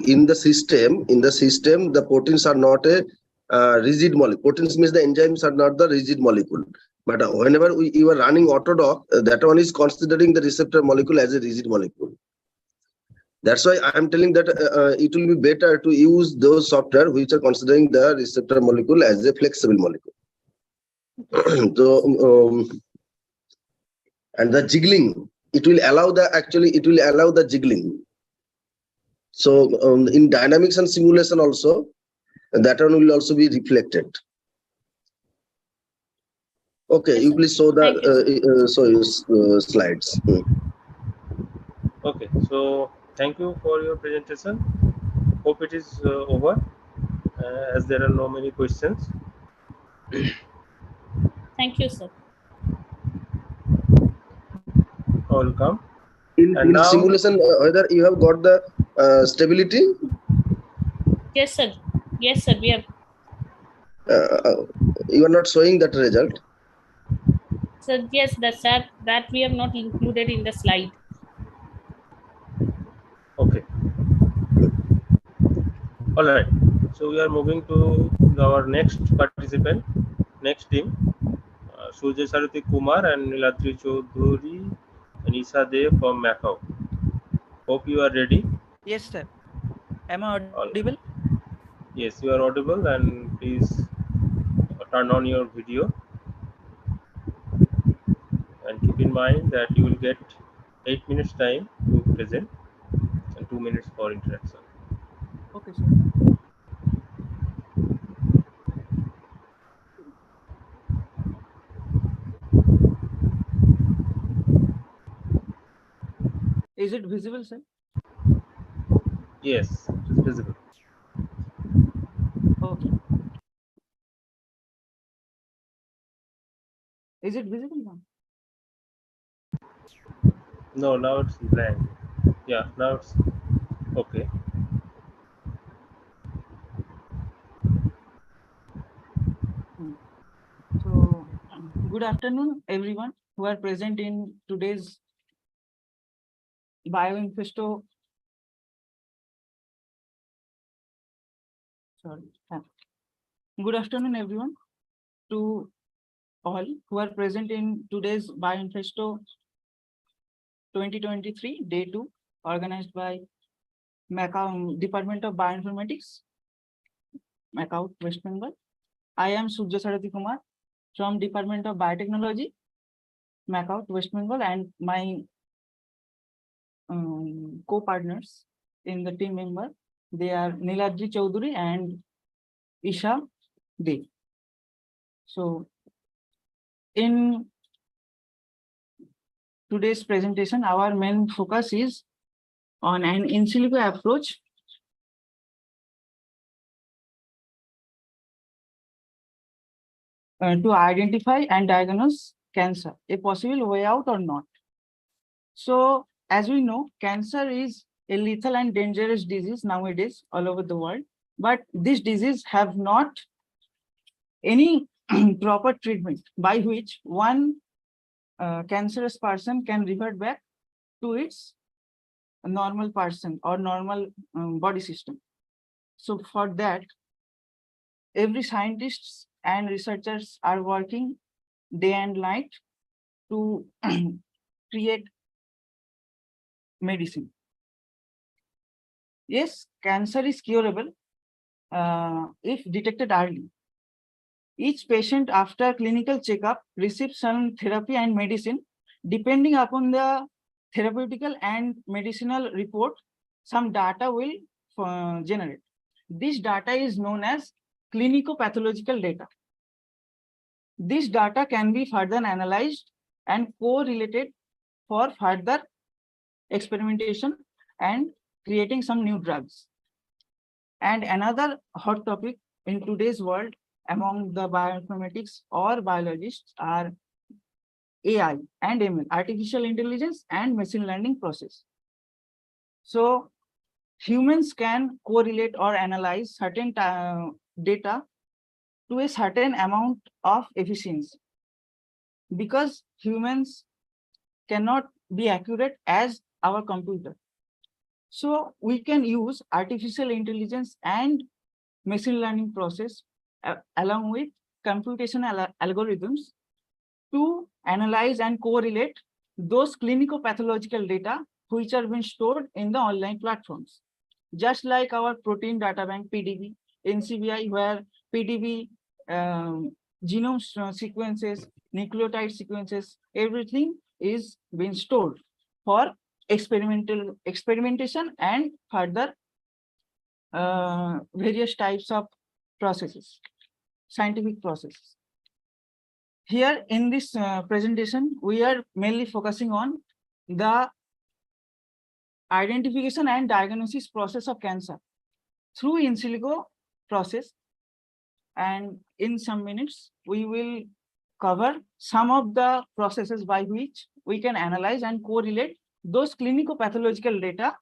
in the system. In the system, the proteins are not a rigid molecule. Proteins means the enzymes are not the rigid molecule. But whenever you are running AutoDock, that one is considering the receptor molecule as a rigid molecule. That's why I am telling that it will be better to use those software which are considering the receptor molecule as a flexible molecule. So, and the jiggling, it will allow the jiggling. So in dynamics and simulation also, that one will also be reflected. Okay, yes, you please show the slides. Okay, so thank you for your presentation. Hope it is over as there are no many questions. Thank you, sir. Welcome. In simulation, whether you have got the stability? Yes, sir. Yes, sir. We have. You are not showing that result. So yes, that we have not included in the slide. Okay. All right. So we are moving to our next participant, next team, Surya Saruthi Kumar and Nilatri Chaudhuri and Isa Dev from Macau. Hope you are ready. Yes, sir. Am I audible? Yes, you are audible, and please turn on your video and keep keep in mind that you will get 8 minutes time to present and 2 minutes for interaction. Okay, sir. Is it visible, sir? Yes, it is visible. Okay. Is it visible now? No, now it's blank. Yeah, now it's okay. So, good afternoon, everyone who are present in today's Bioinfesto. Sorry. Good afternoon, everyone, to all who are present in today's Bioinfesto 2023 Day 2, organized by Department of Bioinformatics, Macau, West Bengal. I am Surya Sarathi Kumar from Department of Biotechnology, Macau, West Bengal, and my co-partners in the team member, they are Niladri Chaudhary and Isha De. So in today's presentation, our main focus is on an in silico approach to identify and diagnose cancer, a possible way out or not. So as we know, cancer is a lethal and dangerous disease nowadays all over the world, but this disease have not any proper treatment by which one cancerous person can revert back to its normal person or normal body system. So for that, every scientists and researchers are working day and night to create medicine. Yes, cancer is curable if detected early. Each patient after clinical checkup receives some therapy and medicine. Depending upon the therapeutical and medicinal report, some data will generate. This data is known as clinico-pathological data. This data can be further analyzed and correlated for further experimentation and creating some new drugs. And another hot topic in today's world among the bioinformatics or biologists are AI and ML, artificial intelligence and machine learning process. So humans can correlate or analyze certain data to a certain amount of efficiency because humans cannot be accurate as our computer. So we can use artificial intelligence and machine learning process along with computational algorithms to analyze and correlate those clinical pathological data which are being stored in the online platforms. Just like our protein data bank PDB, NCBI, where PDB genome sequences, nucleotide sequences, everything is being stored for experimentation and further various types of processes, scientific processes. Here in this presentation, we are mainly focusing on the identification and diagnosis process of cancer through in silico process. And in some minutes, we will cover some of the processes by which we can analyze and correlate those clinical pathological data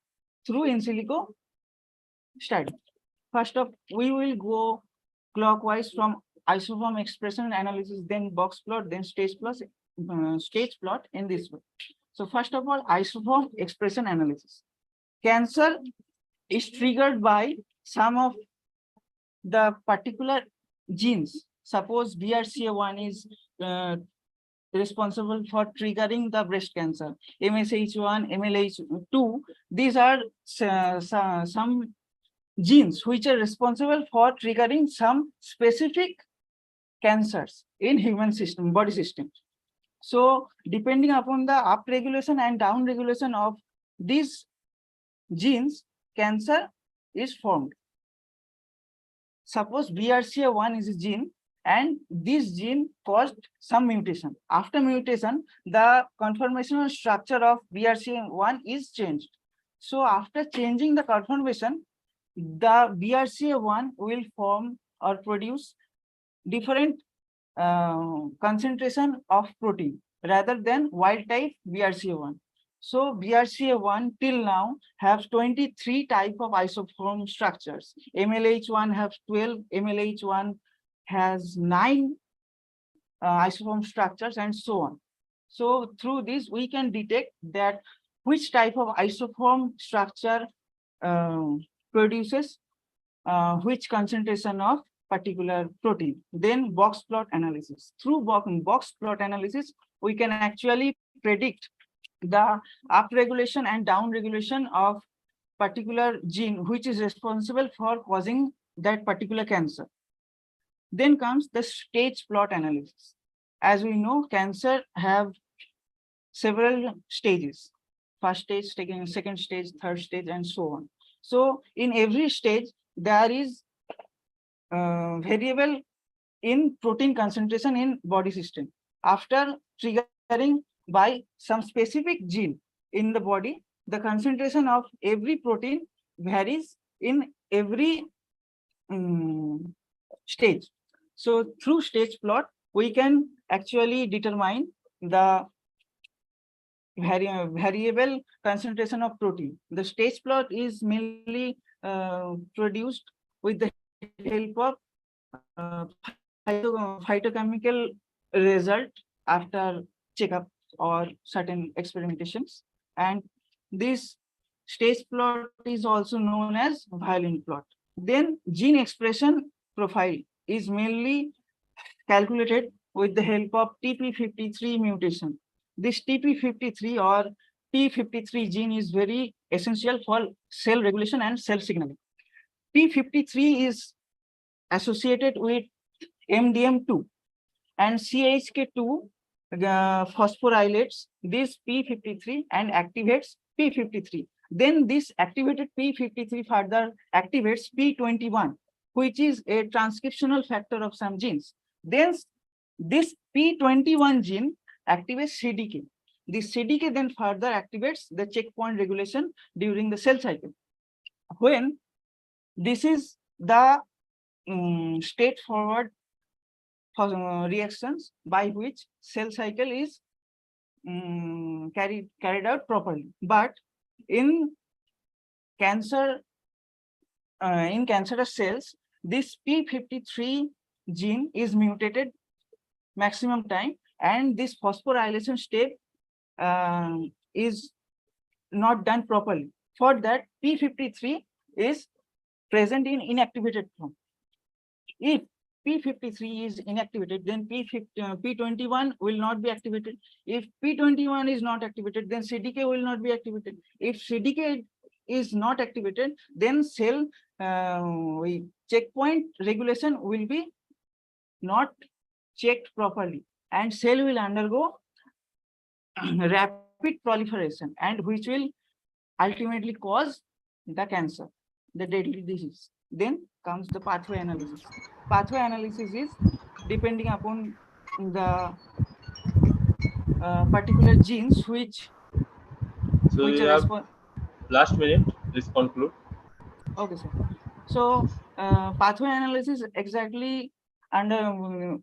through in silico study. First of, we will go clockwise from isoform expression analysis, then box plot, then stage plot in this way. So first of all, isoform expression analysis. Cancer is triggered by some of the particular genes. Suppose BRCA1 is responsible for triggering the breast cancer. MSH1, MLH2, these are some genes which are responsible for triggering some specific cancers in human system, body system. So depending upon the up regulation and down regulation of these genes, cancer is formed. Suppose BRCA1 is a gene and this gene caused some mutation. After mutation, the conformational structure of BRCA1 is changed. So after changing the conformation, the BRCA1 will form or produce different concentration of protein rather than wild type BRCA1. So BRCA1 till now have 23 type of isoform structures. MLH1 have 12, MLH1 has 9 isoform structures and so on. So through this, we can detect that which type of isoform structure produces which concentration of particular protein. Then box plot analysis. Through box plot analysis, we can actually predict the upregulation and downregulation of particular gene which is responsible for causing that particular cancer. Then comes the stage plot analysis. As we know, cancer have several stages. First stage, second stage, third stage, and so on. So in every stage, there is variable in protein concentration in body system. After triggering by some specific gene in the body, the concentration of every protein varies in every stage. So through stage plot, we can actually determine the variable concentration of protein. The stage plot is mainly produced with the help of phytochemical result after checkup or certain experimentations. And this stage plot is also known as violin plot. Then gene expression profile is mainly calculated with the help of TP53 mutation. This TP53 or P53 gene is very essential for cell regulation and cell signaling. P53 is associated with MDM2 and CHK2 phosphorylates this P53 and activates P53. Then this activated P53 further activates P21, which is a transcriptional factor of some genes. Then this P21 gene activates CDK. This CDK then further activates the checkpoint regulation during the cell cycle. When this is the straightforward reactions by which cell cycle is carried out properly. But in cancerous cells, this P53 gene is mutated maximum time, and this phosphorylation step is not done properly. For that, P53 is present in inactivated form. If P53 is inactivated, then P21 will not be activated. If P21 is not activated, then CDK will not be activated. If CDK is not activated, then cell checkpoint regulation will be not checked properly, and cell will undergo rapid proliferation, and which will ultimately cause the cancer, the deadly disease. Then comes the pathway analysis. Pathway analysis is depending upon the particular genes which So which you are have last minute. Please conclude. Okay, sir. So pathway analysis exactly under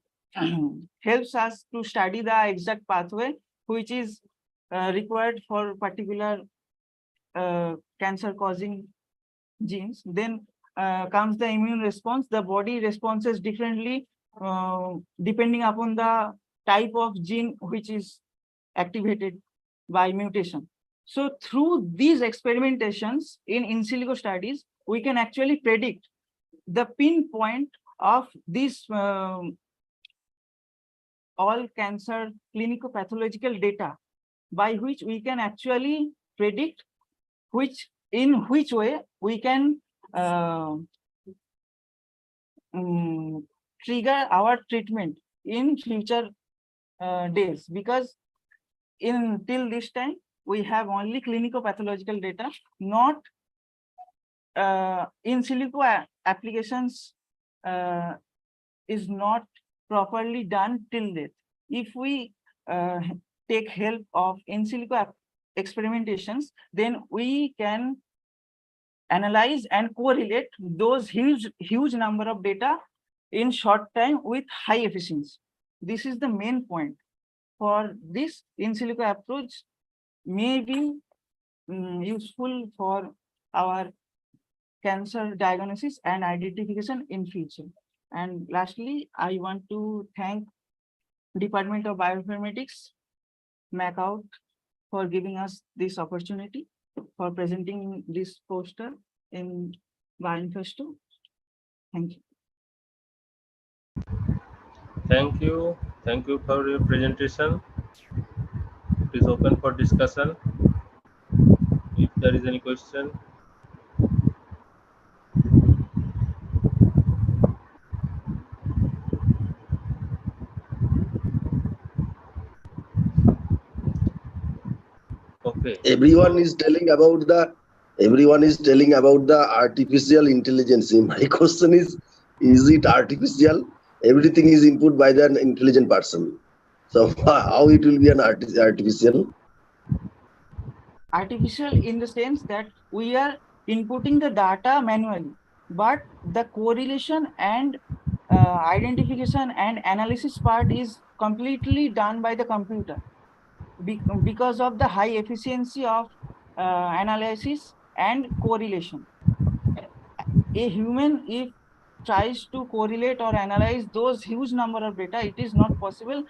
helps us to study the exact pathway which is required for particular cancer causing genes. Then comes the immune response. The body responses differently depending upon the type of gene which is activated by mutation. So through these experimentations in silico studies, we can actually predict the pinpoint of this all cancer clinico-pathological data, by which we can actually predict in which way we can trigger our treatment in future days, because in till this time we have only clinical pathological data, not in silico applications is not properly done till date. If we take help of in silico experimentations, then we can analyze and correlate those huge number of data in short time with high efficiency. This is the main point. For this, in silico approach may be useful for our cancer diagnosis and identification in future. And lastly, I want to thank Department of Bioinformatics, MacOut, for giving us this opportunity for presenting this poster in Bioinfesto. Thank you. Thank you. Thank you for your presentation. It is open for discussion. If there is any question. Okay. Everyone So, is telling about the artificial intelligence. My question is it artificial? Everything is input by the intelligent person. So how it will be an artificial? Artificial in the sense that we are inputting the data manually, but the correlation and identification and analysis part is completely done by the computer because of the high efficiency of analysis and correlation. A human, if tries to correlate or analyze those huge number of data, it is not possible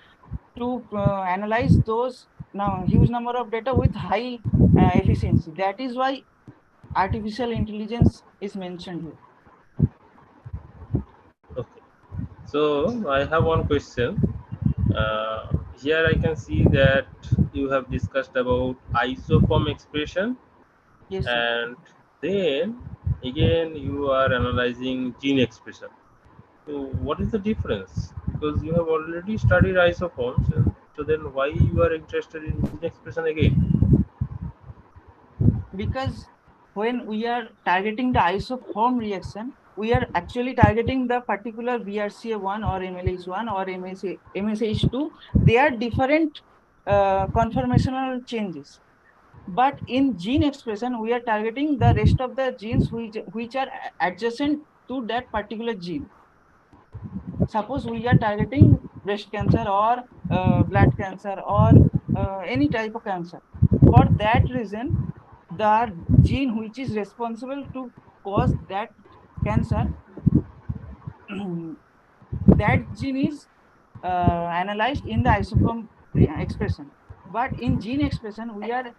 to analyze those huge number of data with high efficiency. That is why artificial intelligence is mentioned here. okay. So I have one question. Here I can see that you have discussed about isoform expression, Yes, sir. and then again you are analyzing gene expression. So what is the difference? Because you have already studied isoforms, so then why you are interested in gene expression again? Because when we are targeting the isoform reaction, we are actually targeting the particular BRCA1 or MLH1 or MSH2. They are different conformational changes. But in gene expression, we are targeting the rest of the genes which are adjacent to that particular gene. Suppose we are targeting breast cancer or blood cancer or any type of cancer. For that reason, the gene which is responsible to cause that cancer, that gene is analyzed in the isoform expression. But in gene expression, we are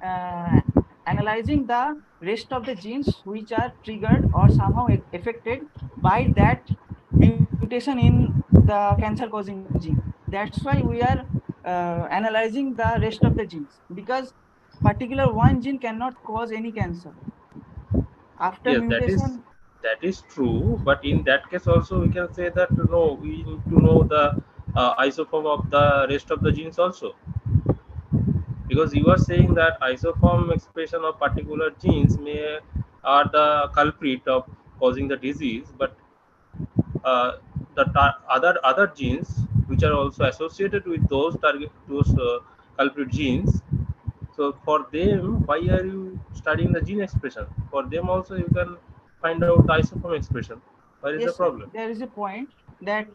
uh, analyzing the rest of the genes which are triggered or somehow affected by that mutation in the cancer causing gene. That's why we are analyzing the rest of the genes, because particular one gene cannot cause any cancer. After Yes, mutation, that is true. But in that case also we can say that no, we need to know the isoform of the rest of the genes also, because you are saying that isoform expression of particular genes may are the culprit of causing the disease, but uh, the other genes which are also associated with those culprit genes, so for them why are you studying the gene expression? For them also you can find out the isoform expression. Where is the yes, sir, problem? there is a point that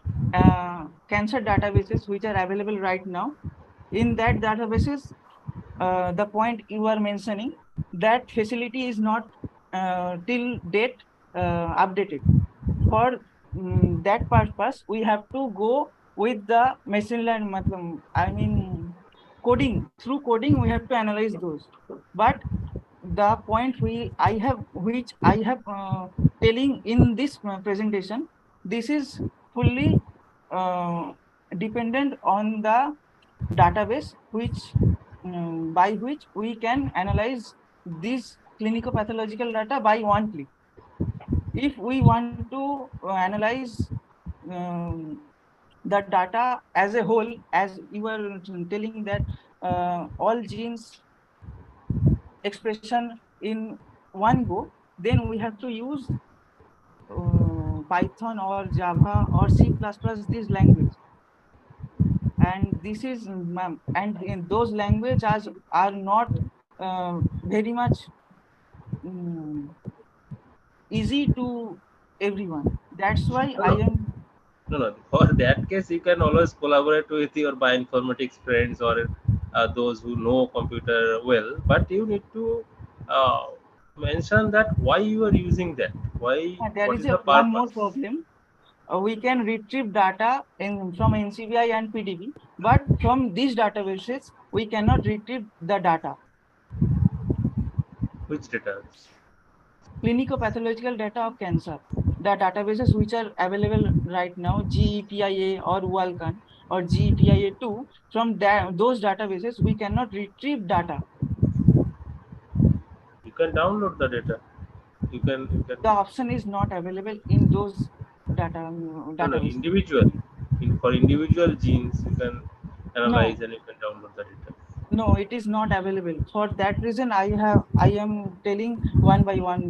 cancer databases which are available right now, in that databases, the point you are mentioning, that facility is not till date updated. For that purpose, we have to go with the machine learning, I mean, coding. Through coding, we have to analyze those. But the point which I have telling in this presentation, this is fully uh, dependent on the database by which we can analyze this clinical pathological data by one click. If we want to analyze um, the data as a whole, as you were telling that all genes expression in one go, then we have to use Python or Java or C++, this language. And this is, and in those languages are not very much um, easy to everyone. That's why No, I no, am. no. For that case, you can always collaborate with your bioinformatics friends or those who know computer well. But you need to uh, mention that why you are using that. Why? There What is is the one more purpose? problem. We can retrieve data from NCBI and PDB, but from these databases, we cannot retrieve the data. Which data? Clinical pathological data of cancer. The databases which are available right now, GEPIA or Walcan or GEPIA2, from those databases, we cannot retrieve data. You can download the data. You can. The option is not available in those No, databases. individual. For individual genes, you can No, analyze and you can download the data. no, it is not available. For that reason, I am telling one by one.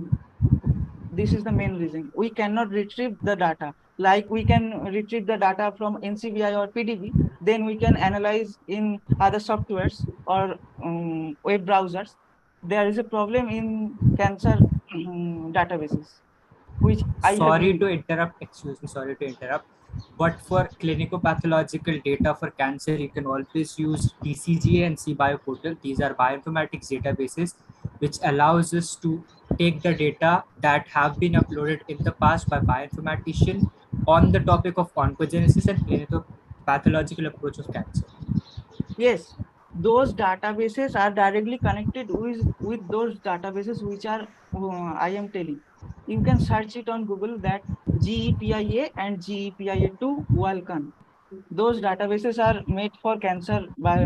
This is the main reason. We cannot retrieve the data. Like we can retrieve the data from NCBI or PDB, then we can analyze in other softwares or web browsers. There is a problem in cancer databases, which I have Sorry used. to interrupt, excuse me, sorry to interrupt. But for clinico-pathological data for cancer, you can always use TCGA and CBio portal. These are bioinformatics databases, which allows us to take the data that have been uploaded in the past by bioinformatician on the topic of oncogenesis and clinical pathological approach of cancer. Yes, those databases are directly connected with those databases which are I am telling. You can search it on Google that GEPIA and GEPIA2 Walcan. Those databases are made for cancer by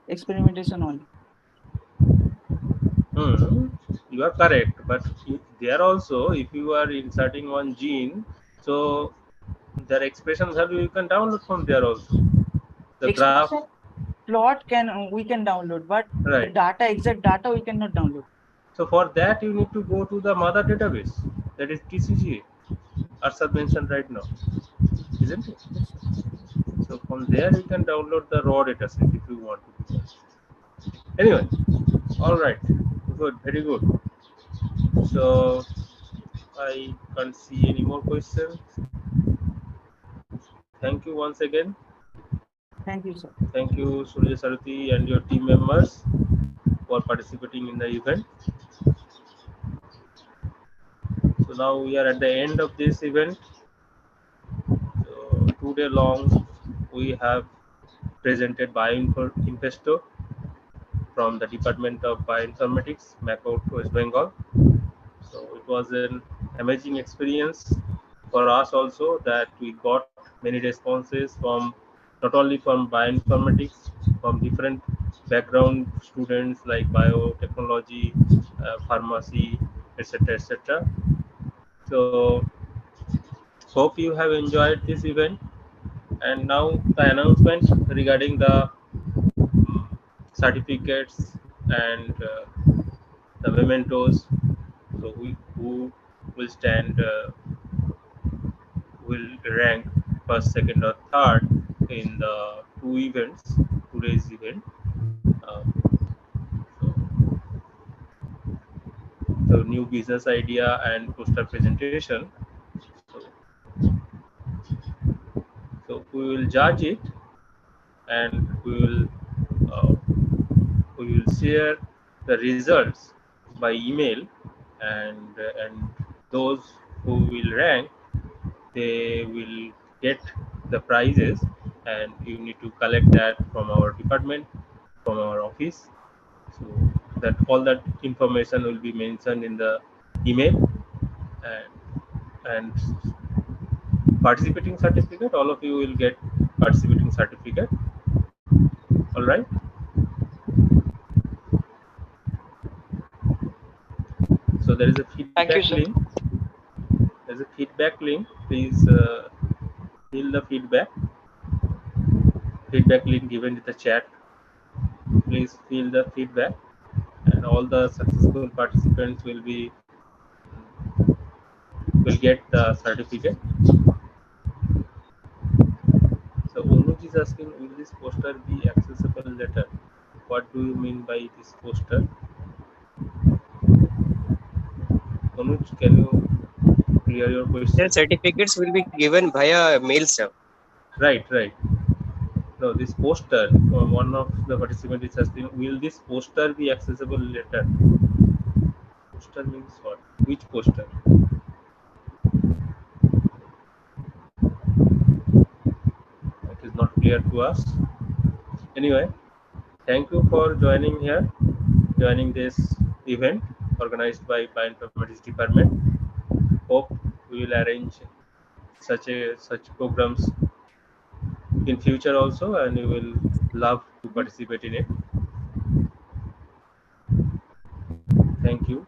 experimentation only. You are correct, but there also, if you are inserting one gene, so their expression value you can download from there also. The graph, Expression plot we can download, but the right? data, exact data, we cannot download. So for that, you need to go to the mother database, that is TCGA, Arsad mentioned right now, isn't it? Yes, sir. So from there, you can download the raw data set if you want to do that. Anyway, all right, good, very good. So I can't see any more questions. Thank you once again. Thank you, sir. Thank you, Surya Saruthi and your team members for participating in the event. So now we are at the end of this event. So 2 day long, we have presented Bioinfesto from the Department of Bioinformatics, Macau, West Bengal. So it was an amazing experience for us also, that we got many responses from not only from bioinformatics, from different background students like biotechnology, pharmacy, etc., etc. So hope you have enjoyed this event. And now the announcement regarding the certificates and the mementos. So we who will stand will rank first, second, or third in the today's event. Uh, so new business idea and poster presentation. So, so we will judge it, and uh, we will share the results by email, and those who will rank, they will get the prizes, and you need to collect that from our department, from our office. So that all that information will be mentioned in the email, and participating certificate, all of you will get participating certificate. All right. So there is a Thank you, feedback sir. link. There's a feedback link. Please fill the feedback. feedback link given in the chat. Please fill the feedback, and all the successful participants will get the certificate. So Anuj is asking, will this poster be accessible later? What do you mean by this poster? Anuj, can you clear your question? The certificates will be given via mail, sir. Right, right. No, this poster, one of the participants is asking, will this poster be accessible later? Poster means what? Which poster? It is not clear to us. Anyway, thank you for joining this event organized by Bioinformatics Department. Hope we will arrange such programs in future also, and we will love to participate in it. Thank you.